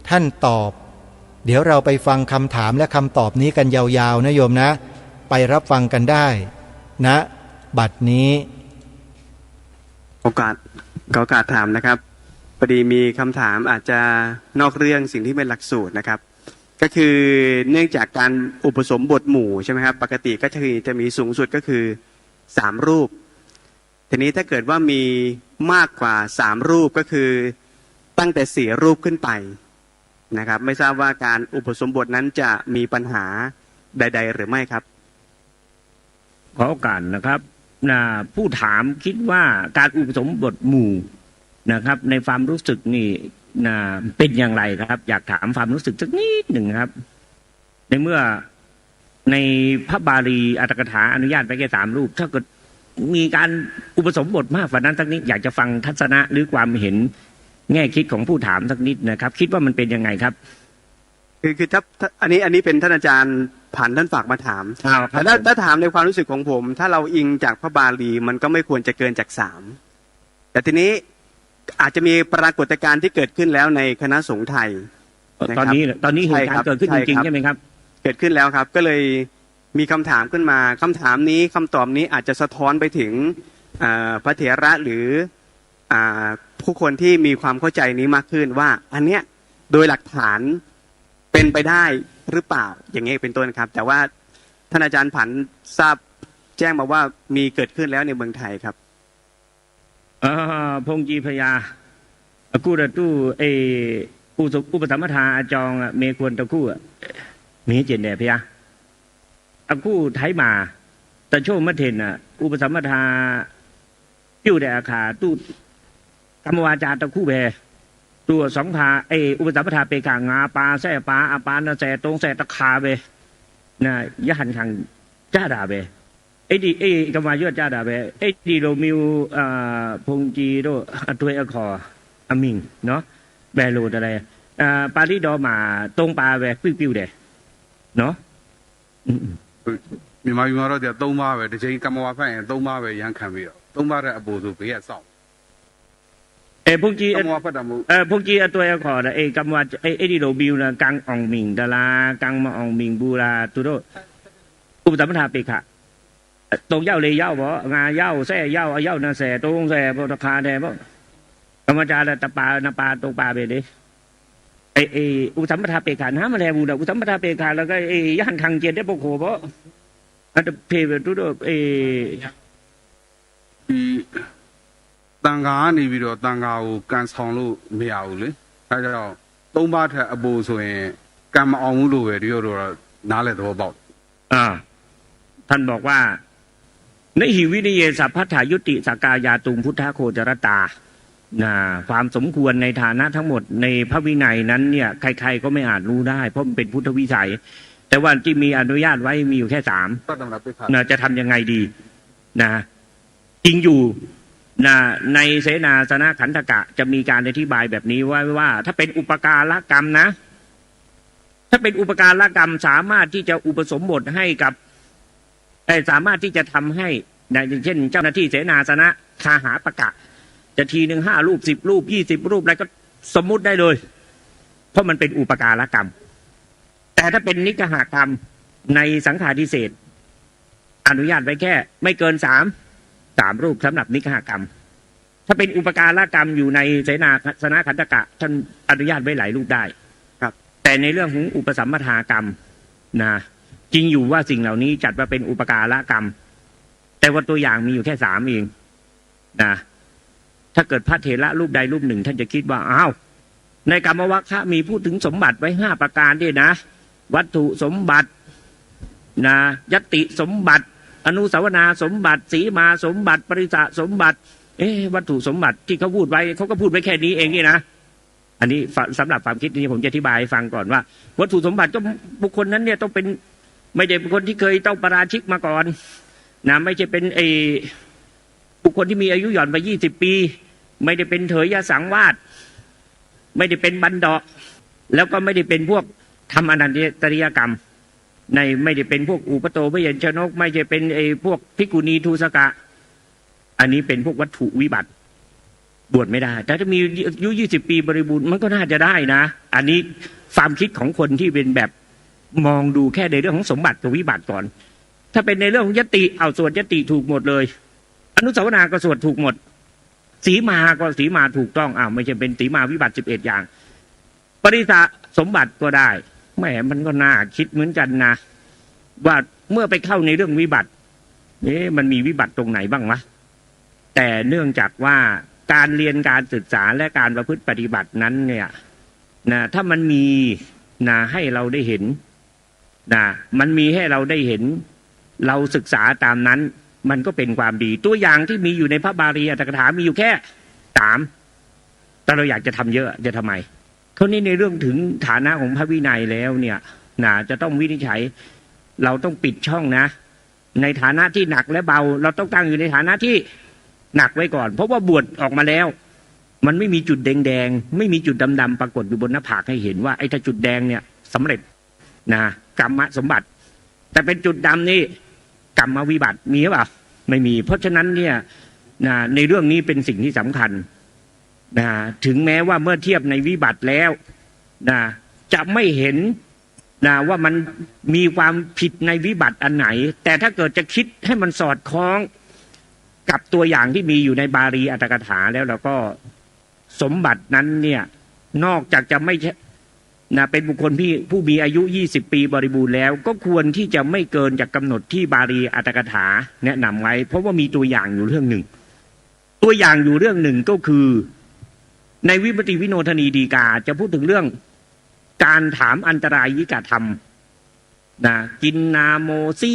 ท่านตอบเดี๋ยวเราไปฟังคำถามและคำตอบนี้กันยาวๆนะโยมนะไปรับฟังกันได้นะบัดนี้โอกาสถามนะครับพอดีมีคำถามอาจจะนอกเรื่องสิ่งที่เป็นหลักสูตรนะครับก็คือเนื่องจากการอุปสมบทหมู่ใช่ไหมครับปกติก็จะมีสูงสุดก็คือ3 รูปทีนี้ถ้าเกิดว่ามีมากกว่า3 รูปก็คือตั้งแต่4 รูปขึ้นไปนะครับไม่ทราบว่าการอุปสมบทนั้นจะมีปัญหาใดๆหรือไม่ครับขอโอกาสนะครับผู้ถามคิดว่าการอุปสมบทหมู่นะครับในความรู้สึกนี่เป็นอย่างไรครับอยากถามความรู้สึกสักนิดหนึ่งครับในเมื่อในพระบาลีอัตถกถาอนุญาตไปแค่3 รูปถ้าเกิดมีการอุปสมบทมากกว่านั้นสักนิดอยากจะฟังทัศนะหรือความเห็นแง่คิดของผู้ถามสักนิดนะครับคิดว่ามันเป็นยังไงครับคือถ้าอันนี้เป็นท่านอาจารย์ผ่านท่านฝากมาถามแต่ถ้าถามในความรู้สึกของผมถ้าเราอิงจากพระบาลีมันก็ไม่ควรจะเกินจาก3แต่ทีนี้อาจจะมีปรากฏการณ์ที่เกิดขึ้นแล้วในคณะสงฆ์ไทยตอนนี้เหตุการณ์เกิดขึ้นจริงๆใช่ไหมครับเกิดขึ้นแล้วครับก็เลยมีคำถามขึ้นมาคำถามนี้คำตอบนี้อาจจะสะท้อนไปถึงพระเถระหรือผู้คนที่มีความเข้าใจนี้มากขึ้นว่าอันเนี้ยโดยหลักฐานเป็นไปได้หรือเปล่าอย่างนี้เป็นต้นครับแต่ว่าท่านอาจารย์ผันทราบแจ้งมาว่ามีเกิดขึ้นแล้วในเมืองไทยครับพงจีพยากู้ระตู้อุปสัมปทาอาจองเมควรตะกู้มีเจนแด่พยากู้ไทยมาแต่โชว์มะเทนอุปสัมปทาอยู่แด่อาคาตู้ธรรมวาจาตะกู้แบตัว2 พาอุปสัมปทาเปกางาปาแส่ปาอาปานาแส่ตรงแส่ตะคาเบนะยะหันขังจ้าดาเบกำมายอดจ้าดาเบดีโรมิวพงจีโรตัวคออามิงเนาะแบลูอะไรปาลีดอมาตรงปาเบปิ้วเดเนาะမြန်မာပြည်မှာတော့3 ပါးပဲတစ်ချိန်ကမ္မဝါဖတ်ရင်3 ပါးပဲရန်ခံပြီးတော့3 ပါးတဲ့အပူဆိုဘေးကစောင့်พงจีพงจีตัวขอนะกำว่าดีโรบิวนะกังอองมิงดารากังมาอองมิงบูราตุโรอุปสัมปทาเปกะตรงเย้าเลยเย้าบ่งาเย้าแส่เย้าเย้านาแส่ตรงแส่ปตคาแดบ่กรรมจารตะปานาปาตรงปาเบเดอุปสัมปทาเปกะนะมาแลบูดอุปสัมปทาเปกะแล้วก็ย่านคังเจนได้ปโคบ่อันเพเวตุโรတန်ခါကနေပြီးတော့တန်ခါကိုကန်ဆောင်လို့မရဘူးလေအဲဒါကြောင့်3 ပါးထက်အပူဆိုရင်ကံမအောင်ဘူးလို့ပဲဒီလိုတော့နားလဲသဘောပေါက်ท่านบอกว่าในหิวินิเยสัพพทายุติสากายาตุงพุทธโคจรตา ความสมควรในฐานะทั้งหมดในพระวินัยนั้นเนี่ยใครๆก็ไม่อาจรู้ได้เพราะมันเป็นพุทธวิสัยแต่ว่าที่มีอนุญาตไว้มีอยู่แค่3จะทำยังไงดีจริงอยู่ในเสนาสนะขันธกะจะมีการอธิบายแบบนี้ว่าถ้าเป็นอุปการะกรรมนะถ้าเป็นอุปการะกรรมสามารถที่จะอุปสมบทให้กับสามารถที่จะทำให้อย่างเช่นเจ้าหน้าที่เสนาสนะคาหาปะกะจะทีหนึ่ง5 รูป10 รูป20 รูปอะไรก็สมมุติได้เลยเพราะมันเป็นอุปการะกรรมแต่ถ้าเป็นนิกหกรรมในสังฆาทิเศษอนุญาตไว้แค่ไม่เกิน3 รูปสำหรับนิกหกรรมถ้าเป็นอุปการะกรรมอยู่ในเสนาสนะขันธกะท่านอนุญาตไว้หลายรูปได้ครับแต่ในเรื่องของอุปสัมปทากรรมจริงอยู่ว่าสิ่งเหล่านี้จัดว่าเป็นอุปการะกรรมแต่ว่าตัวอย่างมีอยู่แค่3เองถ้าเกิดพระเถระรูปใดรูปหนึ่งท่านจะคิดว่าอ้าวในกรรมวรรคมีพูดถึงสมบัติไว้5 ประการด้วยนะวัตถุสมบัติยติสมบัติอนุสาวนาสมบัติสีมาสมบัติปริสะสมบัติวัตถุสมบัติที่เขาพูดไว้เขาก็พูดไว้แค่นี้เองนี่นะอันนี้สำหรับความคิดนี้ผมจะอธิบายให้ฟังก่อนว่าวัตถุสมบัติก็บุคคลนั้นเนี่ยต้องเป็นไม่ได้เป็นคนที่เคยต้องประราชิกมาก่อนไม่ใช่เป็นบุคคลที่มีอายุหย่อนไป20 ปีไม่ได้เป็นเถรยสังวาสไม่ได้เป็นบันดาแล้วก็ไม่ได้เป็นพวกทำอนันตริยกรรมไม่ได้เป็นพวกอุปโตพยัญชนกไม่ใช่เป็นพวกภิกขุณีทูสกะอันนี้เป็นพวกวัตถุวิบัติบวชไม่ได้แต่ถ้ามีอายุ20 ปีบริบูรณ์มันก็น่าจะได้นะอันนี้ความคิดของคนที่เป็นแบบมองดูแค่ในเรื่องของสมบัติกับวิบัติก่อนถ้าเป็นในเรื่องของยติเอาส่วนยติถูกหมดเลยอนุสาวนาก็ส่วนถูกหมดสีมาก็สีมาถูกต้องไม่ใช่เป็นสีมาวิบัติ11 อย่างปริสะสมบัติก็ได้แหมมันก็น่าคิดเหมือนกันนะว่าเมื่อไปเข้าในเรื่องวิบัติมันมีวิบัติตรงไหนบ้างวะแต่เนื่องจากว่าการเรียนการศึกษาและการประพฤติปฏิบัตินั้นเนี่ยถ้ามันมีให้เราได้เห็นมันมีให้เราได้เห็นเราศึกษาตามนั้นมันก็เป็นความดีตัวอย่างที่มีอยู่ในพระบาลีอัตถกถามีอยู่แค่3แต่เราอยากจะทำเยอะจะทำไมเท่านี้ในเรื่องถึงฐานะของพระวินัยแล้วเนี่ยจะต้องวินิจฉัยเราต้องปิดช่องนะในฐานะที่หนักและเบาเราต้องตั้งอยู่ในฐานะที่หนักไว้ก่อนเพราะว่าบวชออกมาแล้วมันไม่มีจุดแดงๆไม่มีจุดดำๆปรากฏอยู่บนหน้าผากให้เห็นว่าไอ้ถ้าจุดแดงเนี่ยสำเร็จกรรมสมบัติแต่เป็นจุดดำนี่กรรมวิบัติมีหรือเปล่าไม่มีเพราะฉะนั้นเนี่ยในเรื่องนี้เป็นสิ่งที่สำคัญถึงแม้ว่าเมื่อเทียบในวิบัติแล้วจะไม่เห็นว่ามันมีความผิดในวิบัติอันไหนแต่ถ้าเกิดจะคิดให้มันสอดคล้องกับตัวอย่างที่มีอยู่ในบาลีอัตถกถาแล้วเราก็สมบัตินั้นเนี่ยนอกจากจะไม่เป็นบุคคลผู้มีอายุ20 ปีบริบูรณ์แล้วก็ควรที่จะไม่เกินจากกำหนดที่บาลีอัตถกถาแนะนำไว้เพราะว่ามีตัวอย่างอยู่เรื่องหนึ่งตัวอย่างอยู่เรื่องหนึ่งก็คือในวิปติวิโนทนีฎีกาจะพูดถึงเรื่องการถามอันตรายิกธรรมกินนาโมซิ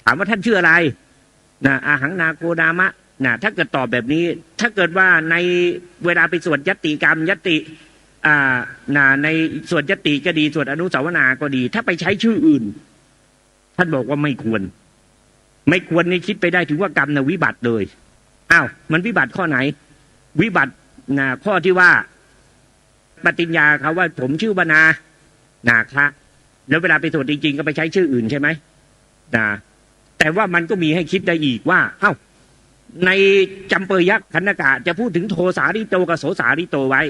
ถามว่าท่านชื่ออะไรอาหังนาโกดามะถ้าเกิดตอบแบบนี้ถ้าเกิดว่าในเวลาไปสวดยติกรรมยติในส่วนยติก็ดีส่วนอนุสาวนาก็ดีถ้าไปใช้ชื่ออื่นท่านบอกว่าไม่ควรนี่คิดไปได้ถึงว่ากรรมวิบัติเลยมันวิบัติข้อไหนวิบัติข้อที่ว่าปฏิญญาเขาว่าผมชื่อวนาคะแล้วเวลาไปสวดจริงๆก็ไปใช้ชื่ออื่นใช่ไหมแต่ว่ามันก็มีให้คิดได้อีกว่าในจำเปยยักษ์ขันธกะจะพูดถึงโทสาริโตกับโสสาริโตไว้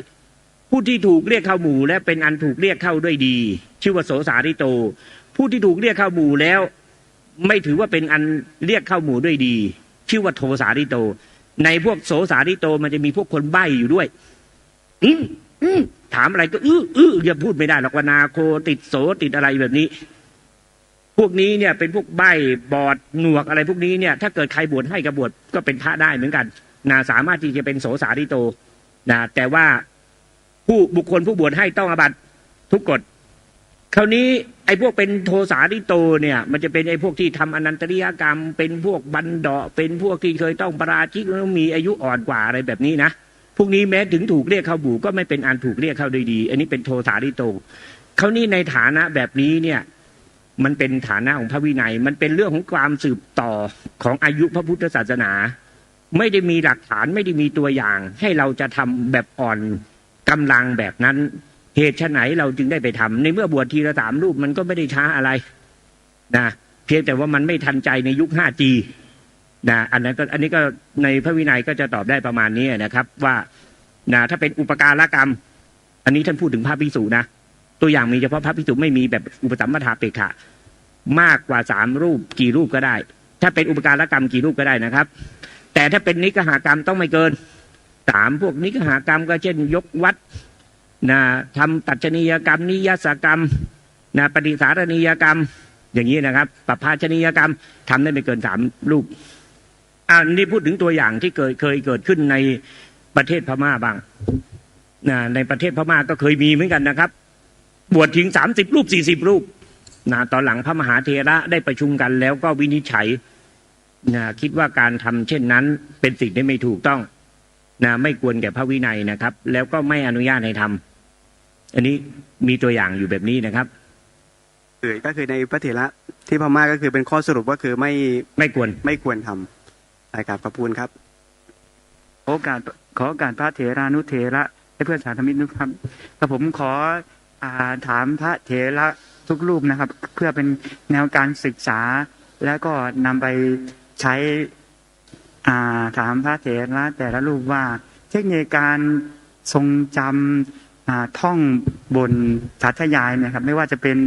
ผู้ที่ถูกเรียกเข้าหมู่และเป็นอันถูกเรียกเข้าด้วยดีชื่อว่าโสสาริโตผู้ที่ถูกเรียกเข้าหมู่แล้วไม่ถือว่าเป็นอันเรียกเข้าหมู่ด้วยดีชื่อว่าโทสาริโตในพวกโสสาริโตมันจะมีพวกคนใบ้อยู่ด้วยถามอะไรก็อย่าพูดไม่ได้หรอกว่านาโคติดโสติดอะไรแบบนี้พวกนี้เนี่ยเป็นพวกใบ้บอดหนวกอะไรพวกนี้เนี่ยถ้าเกิดใครบวชให้กับบวชก็เป็นพระได้เหมือนกันสามารถที่จะเป็นโสสาริโตแต่ว่าบุคคลผู้บวชให้ต้องอาบัติทุกกฎ คราวนี้ไอ้พวกเป็นโทสาริโตเนี่ยมันจะเป็นไอ้พวกที่ทำอนันตริยกรรมเป็นพวกบันเดาะเป็นพวกที่เคยต้องปราชิกแล้วมีอายุอ่อนกว่าอะไรแบบนี้นะพวกนี้แม้ถึงถูกเรียกเข้าบู่ก็ไม่เป็นอันถูกเรียกเข้าโดยดีอันนี้เป็นโทสาริโตคราวนี้ในฐานะแบบนี้เนี่ยมันเป็นฐานะของพระวินัยมันเป็นเรื่องของความสืบต่อของอายุพระพุทธศาสนาไม่ได้มีหลักฐานไม่ได้มีตัวอย่างให้เราจะทำแบบอ่อนกำลังแบบนั้นเหตุไฉนเราจึงได้ไปทำในเมื่อบวชทีละ3 รูปมันก็ไม่ได้ช้าอะไรนะเพียงแต่ว่ามันไม่ทันใจในยุค 5G นะอันนี้ก็ในพระวินัยก็จะตอบได้ประมาณนี้นะครับว่านะถ้าเป็นอุปการกรรมอันนี้ท่านพูดถึงพระภิกษุนะตัวอย่างมีเฉพาะพระภิกษุไม่มีแบบอุปสัมปทาเปกขะมากกว่า3 รูปกี่รูปก็ได้ถ้าเป็นอุปการกรรมกี่รูปก็ได้นะครับแต่ถ้าเป็นนิกหากรรมต้องไม่เกิน3พวกนิกหากรรมก็เช่นยกวัดนะทำตัชนียกรรมนิยสกรรมนะปฏิสารณียกรรมอย่างนี้นะครับปภาชนียกรรมทำได้ไม่เกิน3 รูปอันนี้พูดถึงตัวอย่างที่เคยเกิดขึ้นในประเทศพม่าบ้างนะในประเทศพม่าก็เคยมีเหมือนกันนะครับบวชถึง30 รูป40 รูปนะตอนหลังพระมหาเถระได้ประชุมกันแล้วก็วินิจฉัยนะคิดว่าการทำเช่นนั้นเป็นสิ่งที่ไม่ถูกต้องนะไม่ควรแก่พระวินัยนะครับแล้วก็ไม่อนุญาตให้ทำอันนี้มีตัวอย่างอยู่แบบนี้นะครับก็คือในพระเถระที่พม่าก็คือเป็นข้อสรุปว่าคือไม่ควรทำใช่ครับขอบคุณครับขอโอกาสพระเถรานุเถระให้เพื่อนสาธมิตรนะครับแต่ผมขอถามพระเถระทุกรูปนะครับเพื่อเป็นแนวการศึกษาแล้วก็นำไปใช้ถามพระเถระแต่ละรูปว่าเทคนิคการทรงจำท่องบนสาธยายเนี่ยครับไม่ว่าจะเป็น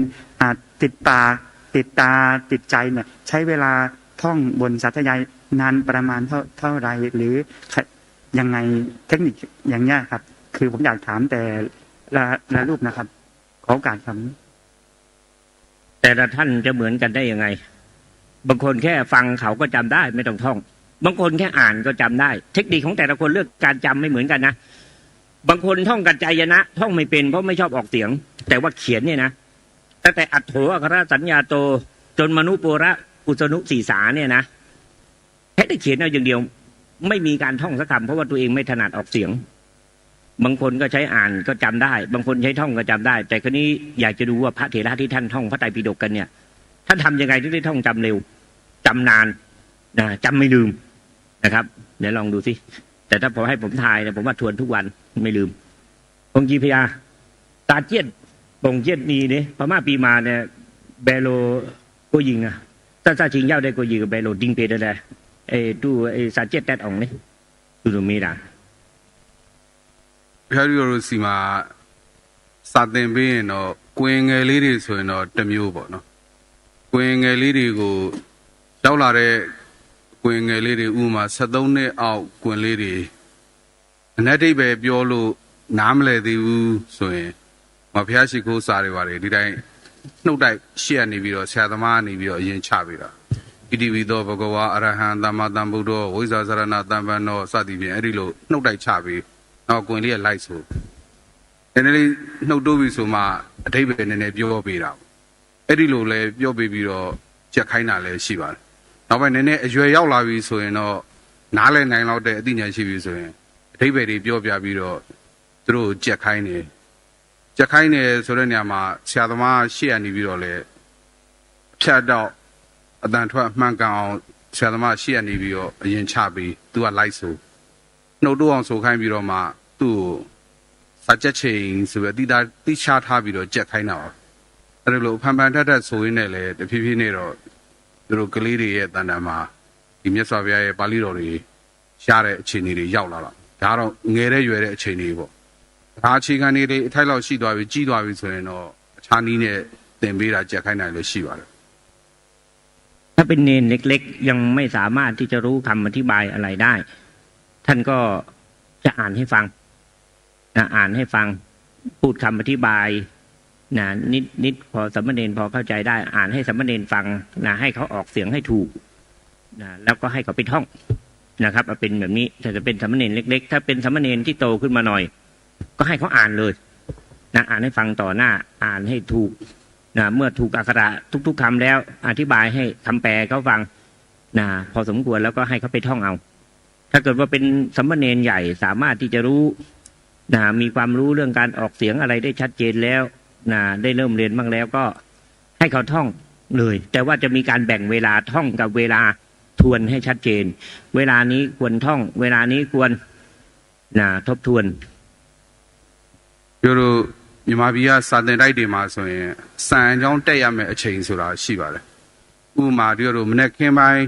ติดปากติดตาติดใจเนี่ยใช้เวลาท่องบนสาธยายนานประมาณเท่าไรหรือยังไงเทคนิคอย่างเงี้ยครับคือผมอยากถามแต่ละรูปนะครับขอโอกาสครับแต่ละท่านจะเหมือนกันได้ยังไงบางคนแค่ฟังเขาก็จำได้ไม่ต้องท่องบางคนแค่อ่านก็จำได้เทคนิคของแต่ละคนเลือกการจำไม่เหมือนกันนะบางคนท่องกัจจายนะท่องไม่เป็นเพราะไม่ชอบออกเสียงแต่ว่าเขียนเนี่ยนะตั้งแต่อัฏโถอัครสัญญาโตจนมนุปุระอุสนุสีสาเนี่ยนะแค่ได้เขียนเอาอย่างเดียวไม่มีการท่องสักคำเพราะว่าตัวเองไม่ถนัดออกเสียงบางคนก็ใช้อ่านก็จำได้บางคนใช้ท่องก็จำได้แต่คราวนี้อยากจะดูว่าพระเถระที่ท่านท่องพระไตรปิฎกกันเนี่ยท่านทำยังไงถึงได้ท่องจำเร็วจำนานนะจำไม่ลืมนะครับเดี๋ยวลองดูสิแต่ถ้าผมให้ผมทายเนี่ยผมว่าทวนทุกวันไม่ลืมองค์จีพยาตาเจียนปงเจียนนีเนี่ยพม่าปีมาเนี่ยเบโลก็ยิงอ่ะถ้าชิงเย้าได้ก็ยิงกับเบโลดิงเปได้เลยไอ้ตู้ไอ้สาเจียนแตดอ่องเนี่ยดูตรงนี้ด่าဖျားရီတို့စီမှာစာသင်ပေးရင်တော့ကွင်ငယ်လေးတွေဆိုရင်တော့တစ်မျိုးပေါ့နော်ကွင်ငယ်လေးတွေကိုရောက်လာတဲ့ကွင်ငယ်လေးတွေဥမာ73နှစ်အောက်ကွင်လေးတွေအနက်တိတ်ပဲပြောလို့နားမလည်သေးဘူးဆိုရင်မဖျားရှိခိုးစာတွေပါတယ်ဒီတိုင်းနှုတ်တိုက်ရှေ့ကနေပြီးတော့ဆရာသမားကနေပြီးတော့အရင်ချပေးတာဣတိဝိသောဘဂဝါအရဟံသမ္မာသမ္ဗုဒ္ဓောဝိဇ္ဇာစရဏတမ္ပန္နောစသည်ဖြင့်အဲ့ဒီလိုနှုတ်တိုက်ချပေးနောက်ကွင်လေးကလိုက်ဆိုနည်းနည်းလေးနှုတ်တိုးပြီဆိုမှအထိပ္ပယ်နည်းနည်းပြောပေးတာအဲ့ဒီလိုလဲပြောပေးပြီးတော့ချက်ခိုင်းတာလည်းရှိပါတယ်နောက်ပိုင်းနည်းနည်းအရွယ်ရောက်လာပြီဆိုရင်တော့နားလည်နိုင်လောက်တဲ့အသိဉာဏ်ရှိပြီဆိုရင်အထိပ္ပယ်တွေပြောပြပြီးတော့သူတို့ချက်ခိုင်းတယ်ဆိုတဲ့နေရာမှာဆရာသမားရှေ့ကနေပြီးတော့လဲဖြတ်တော့အတန်ထွက်မှန်ကန်အောင်ဆရာသမားရှေ့ကနေပြီးတော့အရင်ချပြီးသူကလိုက်ဆိုနှုတ်တိုးအောင်ဆိုခိုင်းပြီးတော့မှသူ့စာချက်ချိန်ဆိုပြီးတိချထားပြီးတော့ကြက်ခိုင်းတာပါအဲ့လိုဖန်ဖန်ထက်ထက်ဆိုရင်းနဲ့လည်းတဖြည်းဖြည်းနဲ့တော့သူတို့ကလေးတွေရဲ့တန်တန်မှာဒီမြတ်စွာဘုရားရဲ့ပါဠိတော်တွေရှားတဲ့အခြေအနေတွေရောက်လာတာဒါတော့ငယ်တဲ့ရွယ်တဲ့အခြေအနေပေါ့ဒါအခြေခံတွေအထိုက်လောက်ရှိသွားပြီကြီးသွားပြီဆိုရင်တော့အခြားနည်းနဲ့သင်ပေးတာကြက်ခိုင်းတာလည်းရှိပါတယ်ถ้าเป็นเนรเล็กๆยังไม่สามารถที่จะรู้คำอธิบายอะไรได้ท่านก็จะอ่านให้ฟังอ่านให้ฟังพูดคำอธิบายนิดพอสามเณรพอเข้าใจได้อ่านให้สามเณรฟังให้เขาออกเสียงให้ถูกแล้วก็ให้เขาไปท่องนะครับเป็นแบบนี้ถ้าจะเป็นสามเณรเล็กๆถ้าเป็นสามเณรที่โตขึ้นมาหน่อยก็ให้เขาอ่านเลยอ่านให้ฟังต่อหน้าอ่านให้ถูก เมื่อถูกอักขระทุกๆคำแล้วอธิบายให้คำแปลเขาฟังพอสมควรแล้วก็ให้เขาไปท่องเอาถ้าเกิดว่าเป็นสามเณรใหญ่สามารถที่จะรู้มีความรู้เรื่องการออกเสียงอะไรได้ชัดเจนแล้วได้เริ่มเรียนบ้างแล้วก็ให้เขาท่องเลยแต่ว่าจะมีการแบ่งเวลาท่องกับเวลาทวนให้ชัดเจนเวลานี้ควรท่องเวลานี้ควรทบทวนမြန်မာပြည်ကစာသင်တိုက်တွေမှာဆိုရင်စံအကြောင်းတက်ရမယ့်အချိန်ဆိုတာရှိပါတယ်။ဥပမာတို့မနေ့ကင်းပိုင်း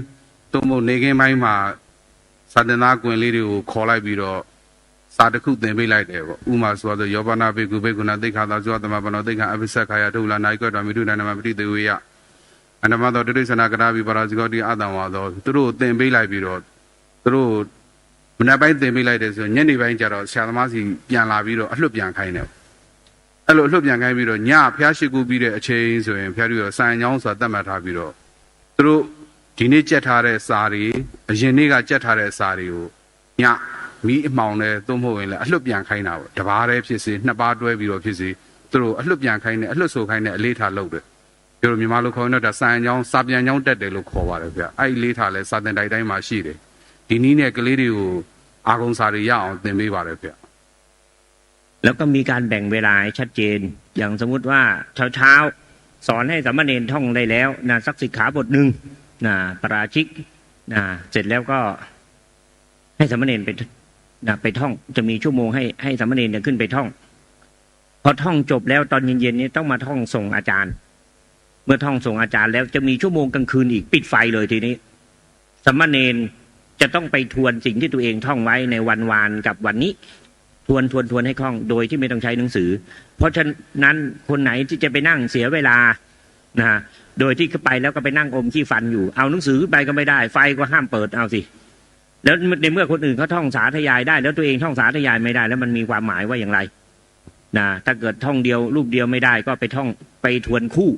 သို့မဟုတ်နေကင်းပိုင်းမှာစာသင်သားကွင်လေးတွေကိုခေါ်လိုက်ပြီးတော့စာတစ်ခုသင်ပေးလိုက်တယ်ပေါ့။ဥပမာဆိုတော့ယောဘာနာဘေကုဘေကုနာသိက္ခာသာဇောသမဘာနောသိက္ခာအပိစ္ဆခာယဒုလာနာယကောတော်မိတုဒနာမပတိတေဝေယအနမတော်တိရိစ္ဆနာကရာဘိပါရာဇဂောတိအတံဝါသောသူတို့သင်ပေးလိုက်ပြီးတော့သူတို့မနေ့ပိုင်းသင်ပေးလိုက်တယ်ဆိုညနေပိုင်းကျတော့ဆရာသမားစီပြန်လာပြီးတော့အလွတ်ပြန်ခိုင်းတယ်အဲ့လိုအလှုပ်ပြန်ခိုင်းပြီးတော့ညဖျားရှိကူပြီးတဲ့အချိန်ဆိုရင်ဖျားပြီးတော့စံအကြောင်းဆိုတာသတ်မှတ်ထားပြီးတော့သူတို့ဒီနေ့ကြက်ထားတဲ့စာတွေအရင်နေ့ကကြက်ထားတဲ့စာတွေကိုညမီးအမှောင်နဲ့သို့မဟုတ်ရင်လည်းအလှုပ်ပြန်ခိုင်းတာပေါ့တပါးတည်းဖြစ်စေနှစ်ပါးတွဲပြီးတော့ဖြစ်စေသူတို့အလှုပ်ပြန်ခိုင်းတယ်အလှုပ်ဆိုခိုင်းတယ်အလေးထားလုပ်တယ်ပြောလို့မြန်မာလိုခေါ်ရင်တော့ဒါစံအကြောင်းစာပြန်အကြောင်းတက်တယ်လို့ခေါ်ပါတယ်ဗျအဲ့ဒီလေးထားလဲစာသင်တိုက်တိုင်းမှာရှိတယ်ဒီနည်းနဲ့ကလေးတွေကိုအာကုံစာတွေရအောင်သင်ပေးပါတယ်ဗျแล้วก็มีการแบ่งเวลาให้ชัดเจนอย่างสมมุติว่าเช้าสอนให้สามเณรท่องได้แล้วสักสิกขาบทหนึ่งปราชิกเสร็จแล้วก็ให้สามเณรไปท่องจะมีชั่วโมงให้สามเณรขึ้นไปท่องพอท่องจบแล้วตอนเย็นๆนี้ต้องมาท่องส่งอาจารย์เมื่อท่องส่งอาจารย์แล้วจะมีชั่วโมงกลางคืนอีกปิดไฟเลยทีนี้สามเณรจะต้องไปทวนสิ่งที่ตัวเองท่องไว้ในวันวานกับวันนี้ทวนให้คล่องโดยที่ไม่ต้องใช้หนังสือเพราะฉะนั้นคนไหนที่จะไปนั่งเสียเวลาโดยที่ไปแล้วก็ไปนั่งอมขี้ฟันอยู่เอาหนังสือไปก็ไม่ได้ไฟก็ห้ามเปิดเอาสิแล้วในเมื่อคนอื่นเขาท่องสาธยายได้แล้วตัวเองท่องสาธยายไม่ได้แล้วมันมีความหมายว่าอย่างไรถ้าเกิดท่องเดียวรูปเดียวไม่ได้ก็ไปท่องไปทวนคู่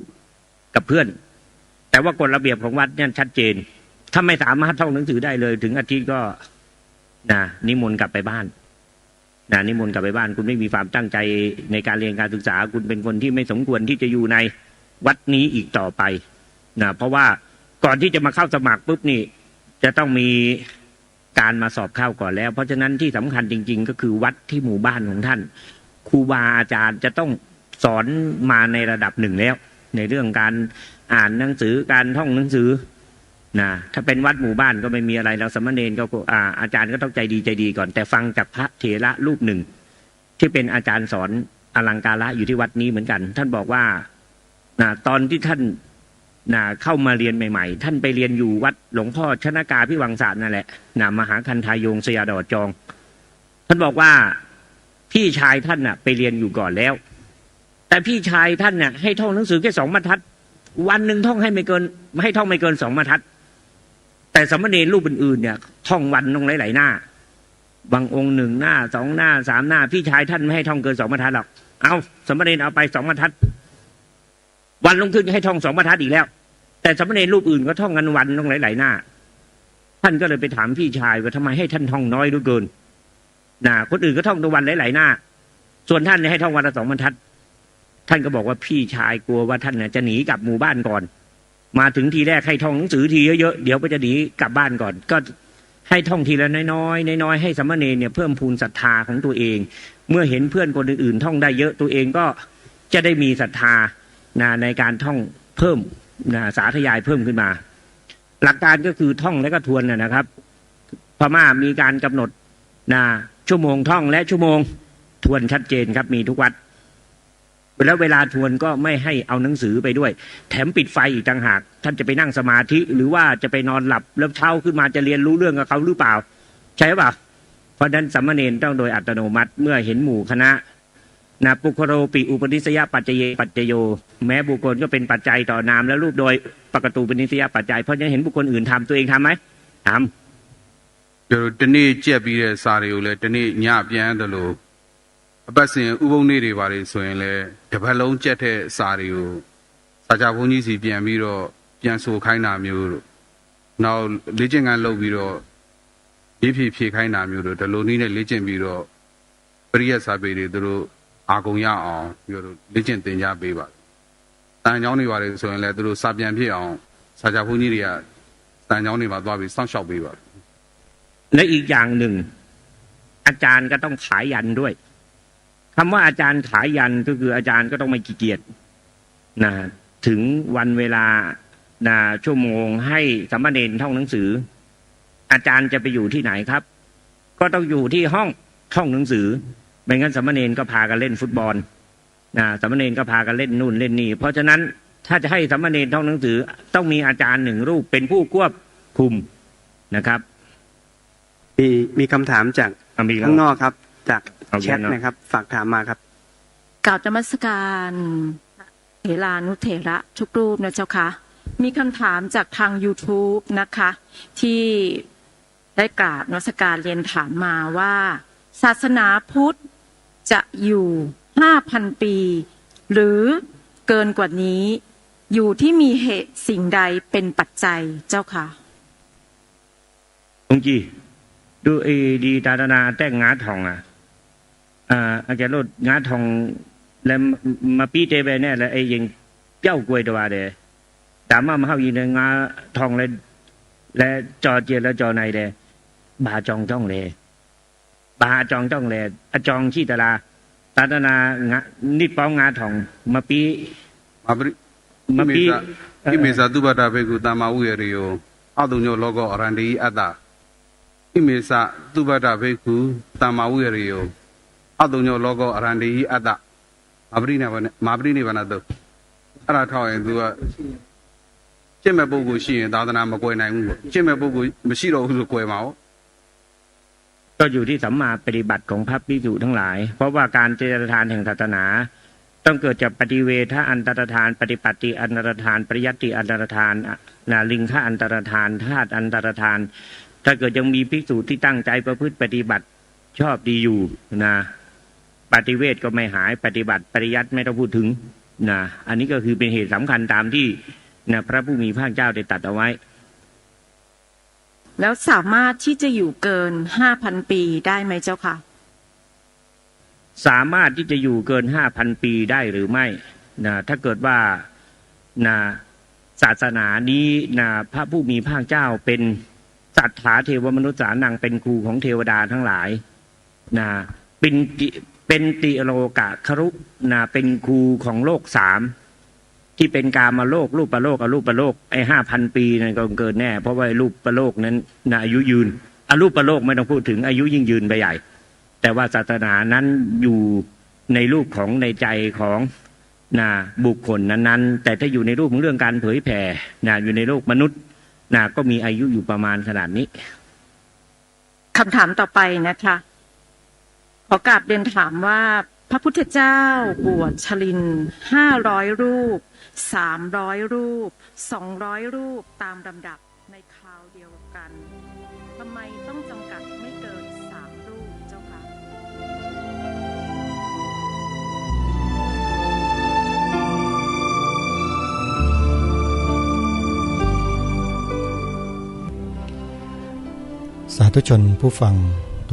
กับเพื่อนแต่ว่ากฎระเบียบของวัดเนี่ยชัดเจนถ้าไม่สามารถท่องหนังสือได้เลยถึงอาทิตย์ก็นิมนต์กลับไปบ้านนิมนต์กลับไปบ้านคุณไม่มีความตั้งใจในการเรียนการศึกษาคุณเป็นคนที่ไม่สมควรที่จะอยู่ในวัดนี้อีกต่อไปเพราะว่าก่อนที่จะมาเข้าสมัครปุ๊บนี่จะต้องมีการมาสอบเข้าก่อนแล้วเพราะฉะนั้นที่สำคัญจริงๆก็คือวัดที่หมู่บ้านของท่านครูบาอาจารย์จะต้องสอนมาในระดับหนึ่งแล้วในเรื่องการอ่านหนังสือการท่องหนังสือถ้าเป็นวัดหมู่บ้านก็ไม่มีอะไรแล้วสามเณรก็อาจารย์ก็ต้องใจดีก่อนแต่ฟังจากพระเถระรูปหนึ่งที่เป็นอาจารย์สอนอลังการะอยู่ที่วัดนี้เหมือนกันท่านบอกว่าตอนที่ท่านเข้ามาเรียนใหม่ๆท่านไปเรียนอยู่วัดหลวงพ่อชนกาพิวังสารนั่นแหละมหาคันธายงสยาดอจองท่านบอกว่าพี่ชายท่านไปเรียนอยู่ก่อนแล้วแต่พี่ชายท่านให้ท่องหนังสือแค่2 บรรทัดวันหนึ่งท่องให้ท่องไม่เกิน2 บรรทัดแต่สามเณรรูปอื่นๆเนี่ยท่องวันต้องหลายๆหน้าบางองค์1 หน้า 2 หน้า 3 หน้าพี่ชายท่านไม่ให้ท่องเกิน2 บรรทัดหรอกเอาสามเณรเอาไป2 บรรทัดวันลงขึ้นให้ท่อง2 บรรทัดอีกแล้วแต่สามเณรรูปอื่นก็ท่องกันวันต้องหลายๆหน้าท่านก็เลยไปถามพี่ชายว่าทำไมให้ท่านท่องน้อยเหลือเกินคนอื่นก็ท่องทุกวันหลายๆหน้าส่วนท่านให้ท่องวันละ2 บรรทัดท่านก็บอกว่าพี่ชายกลัวว่าท่านจะหนีกลับหมู่บ้านก่อนมาถึงทีแรกให้ท่องหนังสือทีเยอะๆเดี๋ยวก็จะหนีกลับบ้านก่อนก็ให้ท่องทีละน้อยๆให้สามเณรเนี่ยเพิ่มพูนศรัทธาของตัวเองเมื่อเห็นเพื่อนคนอื่นๆท่องได้เยอะตัวเองก็จะได้มีศรัทธาในการท่องเพิ่มสาธยายเพิ่มขึ้นมาหลักการก็คือท่องและก็ทวนนะครับพม่ามีการกำหนดชั่วโมงท่องและชั่วโมงทวนชัดเจนครับมีทุกวัดแล้วเวลาทวนก็ไม่ให้เอาหนังสือไปด้วยแถมปิดไฟอีกต่างหากท่านจะไปนั่งสมาธิหรือว่าจะไปนอนหลับแล้วเช้าขึ้นมาจะเรียนรู้เรื่องกับเขาหรือเปล่าใช่ป่ะเพราะฉะนั้นสามเณรต้องโดยอัตโนมัติเมื่อเห็นหมู่คณะปุคโรปิอุปนิสยปัจเจเยปัจเจโยแม้บุคคลก็เป็นปัจจัยต่อนามและรูปโดยปกตูปนิสยปัจจัยเพราะฉะนั้นเห็นบุคคลอื่นทำตัวเองทำไหมทำเดี๋ยวตอนนี้เจ็บปีเลยสาริโอเลยตอนนี้หยาบยันตลอดปัสสิอุบงนี่ดีบารีส่วนเลยเดี๋ยวพอลงเจ็ดเทสาริโอสัจจาพุญญีสีเปลี่ยนบีโร่เปลี่ยนสู่ข้างหน้ามิวโร่now เลจิงกันลงบีโร่ยี่พี่ข้างหน้ามิวโร่แต่โลนี้เนี่ยเลจิงบีโร่ปริยัติสาบีดีตัวอากุญญาอ๋อบีโร่เลจิงเต็มยาบีบา တန်ကြောင်းတွေပါတယ်ဆိုရင်လည်းသူတို့စာပြန်ဖြစ်အောင်ဆရာဘုန်းကြီးတွေကတန်ကြောင်းတွေမှာသွားပြီးစောင့်ရှောက်ပေးပါတယ်และอีกอย่างหนึ่งอาจารย์ก็ต้องขายยันด้วยคำว่าอาจารย์ขายยันก็คืออาจารย์ก็ต้องไม่ขี้เกียจนะถึงวันเวลาชั่วโมงให้สามเณรท่องหนังสืออาจารย์จะไปอยู่ที่ไหนครับก็ต้องอยู่ที่ห้องท่องหนังสือไม่งั้นสามเณรก็พากันเล่นฟุตบอลสามเณรก็พากันเล่นนู่นเล่นนี่เพราะฉะนั้นถ้าจะให้สามเณรท่องหนังสือต้องมีอาจารย์หนึ่งรูปเป็นผู้ควบคุมนะครับมีคำถามจากข้างนอกครับจากแชทนะครับฝากถามมาครับกราบนมัสการเถรานุเถระทุกรูปนะเจ้าค่ะมีคำถามจากทาง YouTube นะคะที่ได้กราบนมัสการเรียนถามมาว่าศาสนาพุทธจะอยู่ 5,000 ปีหรือเกินกว่านี้อยู่ที่มีเหตุสิ่งใดเป็นปัจจัยเจ้าค่ะองค์จีดูดีตาตนาแต่งงาทองอาจารย์รถงาทองแล้วมาปีเตไปเนี่ยแล้วยังเจ้ากวยตัวเดแต่มาเข้ายินงาทองเลยและจอเจียแล้วจอในเดบาจองจ้องเลยบาจองจ้องเลยจองชีตลาตาตนางานิดป้องงาทองมาปีอิเมซาตุบดาเบกุตามาอุเอริโออาตุโยโลโกอรันดีอัตตาอิเมซาตุบดาเบกุตามาอุเอริโออาตุโยโลโกอรันดีอัตตามาบริเนบานาตุအဲ့ဒါထောက်ရင်သူကကျင့်မဲ့ပုဂ္ဂိုလ်ရှိရင်သာသနာမကွယ်နိုင်ဘူးပေါ့ကျင့်မဲ့ပုဂ္ဂိုလ်မရှိတော့ဘူးဆိုကွယ်မှာပေါ့ก็อยู่ที่สัมมาปฏิบัติของพระภิกษุทั้งหลายเพราะว่าการเจริญทานแห่งศาสนาต้องเกิดจากปฏิเวทอันตรธานปฏิปัติอันตรธานปริยัติอันตรธานลิงฆะอันตรธานธาตุอันตรธานถ้าเกิดยังมีภิกษุที่ตั้งใจประพฤติปฏิบัติชอบดีอยู่ปฏิเวทก็ไม่หายปฏิบัติปริยัติไม่ต้องพูดถึงอันนี้ก็คือเป็นเหตุสำคัญตามที่พระผู้มีพระเจ้าได้ตรัสเอาไว้แล้วสามารถที่จะอยู่เกิน 5,000 ปีได้ไหมเจ้าค่ะสามารถที่จะอยู่เกิน 5,000 ปีได้หรือไม่ถ้าเกิดว่าศาสนานี้พระผู้มีพระเจ้าเป็นสัทธาเทวมนุษย์สานังเป็นครูของเทวดาทั้งหลายเป็นติโลกะครุเป็นครูของโลก3ที่เป็นกามโลกรูปโลกอรูปโลก5,000 ปีนั่นก็เกินแน่เพราะว่ารูปโลกนั้นอายุยืนอรูปโลกไม่ต้องพูดถึงอายุยิ่งยืนไปใหญ่แต่ว่าศาสนานั้นอยู่ในรูปของในใจของบุคคลนั้นๆแต่ถ้าอยู่ในรูปของเรื่องการเผยแผ่อยู่ในโลกมนุษย์ก็มีอายุอยู่ประมาณขนาดนี้คำถามต่อไปนะคะขอกราบเรียนถามว่าพระพุทธเจ้าบวชชลิน500 รูป300 รูป200 รูปตามลำดับในคราวเดียวกันทำไมต้องจำกัดไม่เกิน3 รูปเจ้าคะสาธุชนผู้ฟัง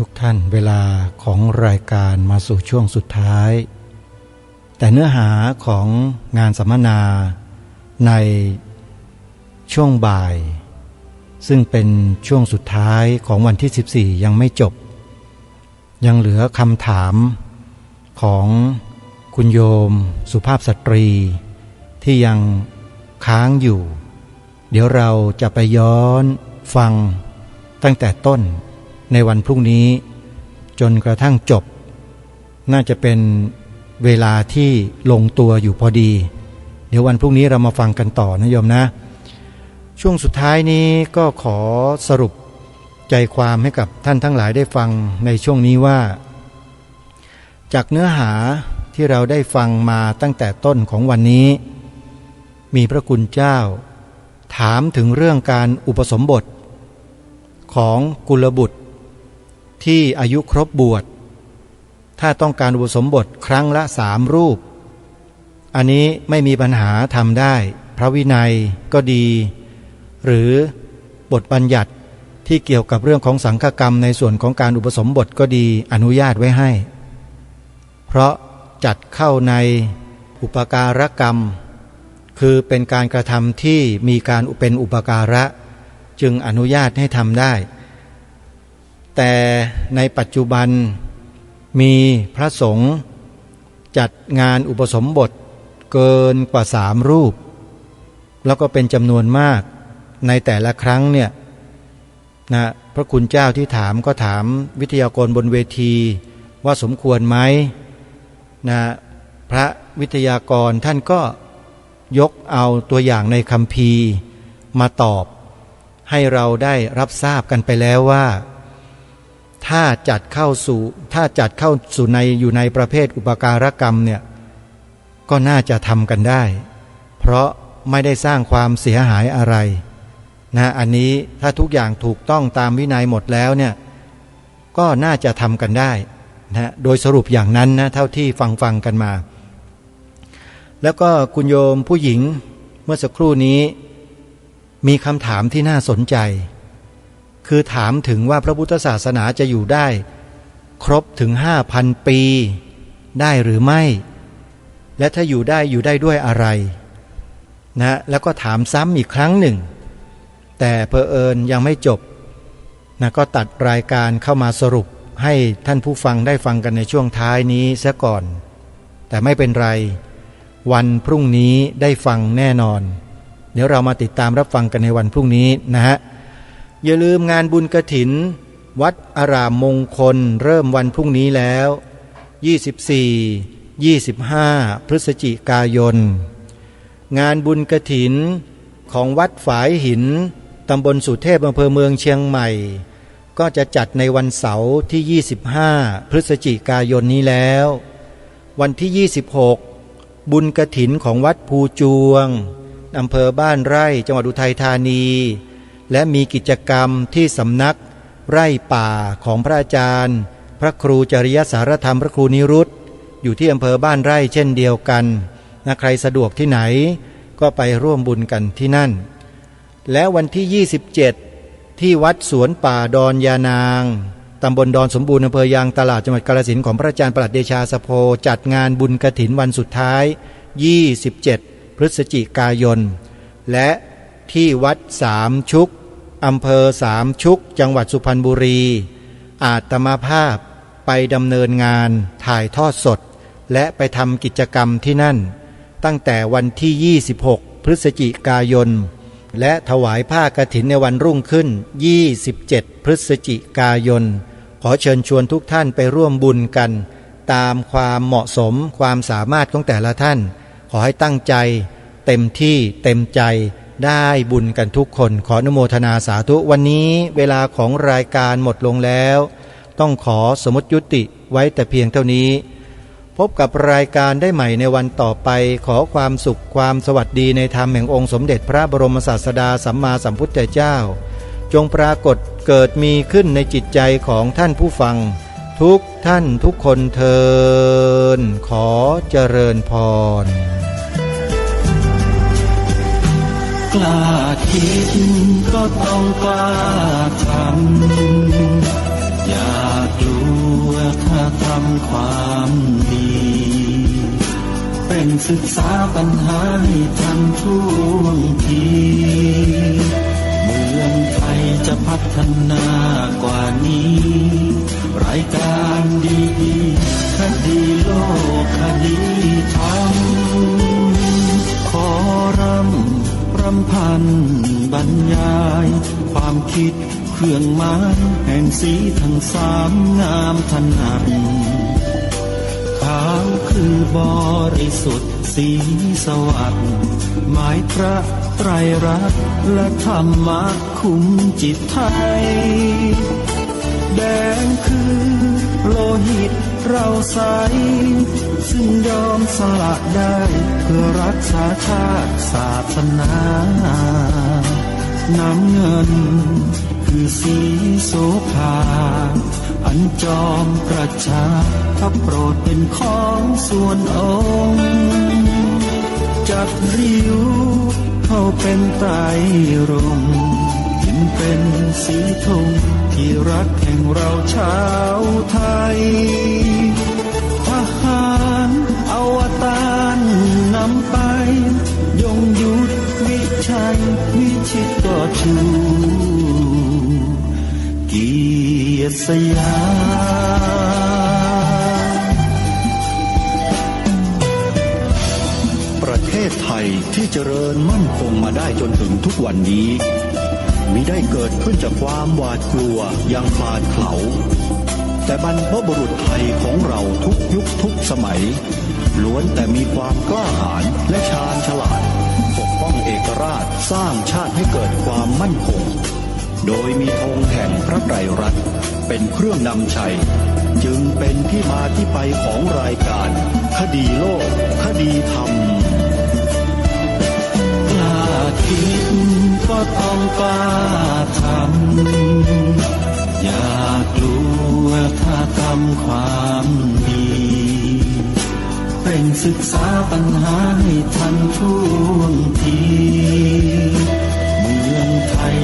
ทุกท่านเวลาของรายการมาสู่ช่วงสุดท้ายแต่เนื้อหาของงานสัมมนาในช่วงบ่ายซึ่งเป็นช่วงสุดท้ายของวันที่14ยังไม่จบยังเหลือคำถามของคุณโยมสุภาพสตรีที่ยังค้างอยู่เดี๋ยวเราจะไปย้อนฟังตั้งแต่ต้นในวันพรุ่งนี้จนกระทั่งจบน่าจะเป็นเวลาที่ลงตัวอยู่พอดีเดี๋ยววันพรุ่งนี้เรามาฟังกันต่อนะโยมนะช่วงสุดท้ายนี้ก็ขอสรุปใจความให้กับท่านทั้งหลายได้ฟังในช่วงนี้ว่าจากเนื้อหาที่เราได้ฟังมาตั้งแต่ต้นของวันนี้มีพระคุณเจ้าถามถึงเรื่องการอุปสมบทของกุลบุตรที่อายุครบบวชถ้าต้องการอุปสมบทครั้งละ3 รูปอันนี้ไม่มีปัญหาทำได้พระวินัยก็ดีหรือบทบัญญัติที่เกี่ยวกับเรื่องของสังฆกรรมในส่วนของการอุปสมบทก็ดีอนุญาตไว้ให้เพราะจัดเข้าในอุปการกรรม คือเป็นการกระทำที่มีการเป็นอุปการะจึงอนุญาตให้ทำได้แต่ในปัจจุบันมีพระสงฆ์จัดงานอุปสมบทเกินกว่า3 รูปแล้วก็เป็นจำนวนมากในแต่ละครั้งเนี่ยนะพระคุณเจ้าที่ถามก็ถามวิทยากรบนเวทีว่าสมควรไหมนะพระวิทยากรท่านก็ยกเอาตัวอย่างในคัมภีร์มาตอบให้เราได้รับทราบกันไปแล้วว่าถ้าจัดเข้าสู่ในอยู่ในประเภทอุปการกรรมเนี่ยก็น่าจะทำกันได้เพราะไม่ได้สร้างความเสียหายอะไรนะอันนี้ถ้าทุกอย่างถูกต้องตามวินัยหมดแล้วเนี่ยก็น่าจะทำกันได้นะโดยสรุปอย่างนั้นนะเท่าที่ฟังกันมาแล้วก็คุณโยมผู้หญิงเมื่อสักครู่นี้มีคำถามที่น่าสนใจคือถามถึงว่าพระพุทธศาสนาจะอยู่ได้ครบถึง 5,000 ปีได้หรือไม่และถ้าอยู่ได้ด้วยอะไรนะแล้วก็ถามซ้ำอีกครั้งหนึ่งแต่เผอิญยังไม่จบนะก็ตัดรายการเข้ามาสรุปให้ท่านผู้ฟังได้ฟังกันในช่วงท้ายนี้ซะก่อนแต่ไม่เป็นไรวันพรุ่งนี้ได้ฟังแน่นอนเดี๋ยวเรามาติดตามรับฟังกันในวันพรุ่งนี้นะฮะอย่าลืมงานบุญกฐินวัดอารามมงคลเริ่มวันพรุ่งนี้แล้ว24-25 พฤศจิกายนงานบุญกฐินของวัดฝายหินตำบลสุเทพอำเภอเมืองเชียงใหม่ก็จะจัดในวันเสาร์ที่25 พฤศจิกายนนี้แล้ววันที่26บุญกฐินของวัดภูจวงอำเภอบ้านไร่จังหวัดอุทัยธานีและมีกิจกรรมที่สำนักไร่ป่าของพระอาจารย์พระครูจริยสารธรรมพระครูนิรุตอยู่ที่อำเภอบ้านไร่เช่นเดียวกันนะใครสะดวกที่ไหนก็ไปร่วมบุญกันที่นั่นและวันที่27ที่วัดสวนป่าดอนยานางตำบลดอนสมบูรณ์อำเภอยางตลาดจังหวัดกาฬสินธุ์ของพระอาจารย์ปลัดเดชาสโภจัดงานบุญกฐินวันสุดท้าย27 พฤศจิกายนและที่วัดสามชุกอำเภอสามชุกจังหวัดสุพรรณบุรีอาตมาภาพไปดำเนินงานถ่ายทอดสดและไปทำกิจกรรมที่นั่นตั้งแต่วันที่26 พฤศจิกายนและถวายผ้ากฐินในวันรุ่งขึ้น27 พฤศจิกายนขอเชิญชวนทุกท่านไปร่วมบุญกันตามความเหมาะสมความสามารถของแต่ละท่านขอให้ตั้งใจเต็มที่เต็มใจได้บุญกันทุกคนขออนุโมทนาสาธุวันนี้เวลาของรายการหมดลงแล้วต้องขอสมมุติยุติไว้แต่เพียงเท่านี้พบกับรายการได้ใหม่ในวันต่อไปขอความสุขความสวัสดีในธรรมแห่งองค์สมเด็จพระบรมศาสดาสัมมาสัมพุทธเจ้าจงปรากฏเกิดมีขึ้นในจิตใจของท่านผู้ฟังทุกท่านทุกคนเทินขอเจริญพรกล้าคิดก็ต้องกล้าทำอย่ากลัวถ้าทำความดีเป็นศึกษาปัญหาให้ทันท่วงทีเมืองไทยจะพัฒนากว่านี้รายการดีๆคดีโลกคดีธรรมขอรำพันบรรยายความคิดเครื่องหมายแห่งสีทั้งสามงามถนัดขาวคือบริสุทธิ์สีสวัสดิ์หมายพระไตรรัตน์และธรรมะคุมจิตไทยแดงคือโลหิตเราใสซึ่งยอมสละได้เพื่อรักษาชาติศาสนาน้ำเงินคือสีโสภาอันจอมประชาถ้าโปรดเป็นของส่วนองค์จัดริ้วเข้าเป็นไตรรงค์จึงเป็นสีธงที่รักแห่งเราชาวไทยทหารอวตารนำไปยง ชูเกียรติสยามประเทศไทยที่เจริญมั่นคงมาได้จนถึงทุกวันนี้มิได้เกิดขึ้นจากความหวาดกลัวอย่างคลาดเขลาแต่บรรพบุรุษไทยของเราทุกยุคทุกสมัยล้วนแต่มีความกล้าหาญและชาญฉลาดปกป้องเอกราชสร้างชาติให้เกิดความมั่นคงโดยมีธงแห่งพระไตรรัตน์เป็นเครื่องนำชัยจึงเป็นที่มาที่ไปของรายการคดีโลกคดีธรรมกล้าคิดก็ต้องกล้าทำอย่ากลัวถ้าทำความดีเร่งศึกษาปัญหาให้ทันท่วงที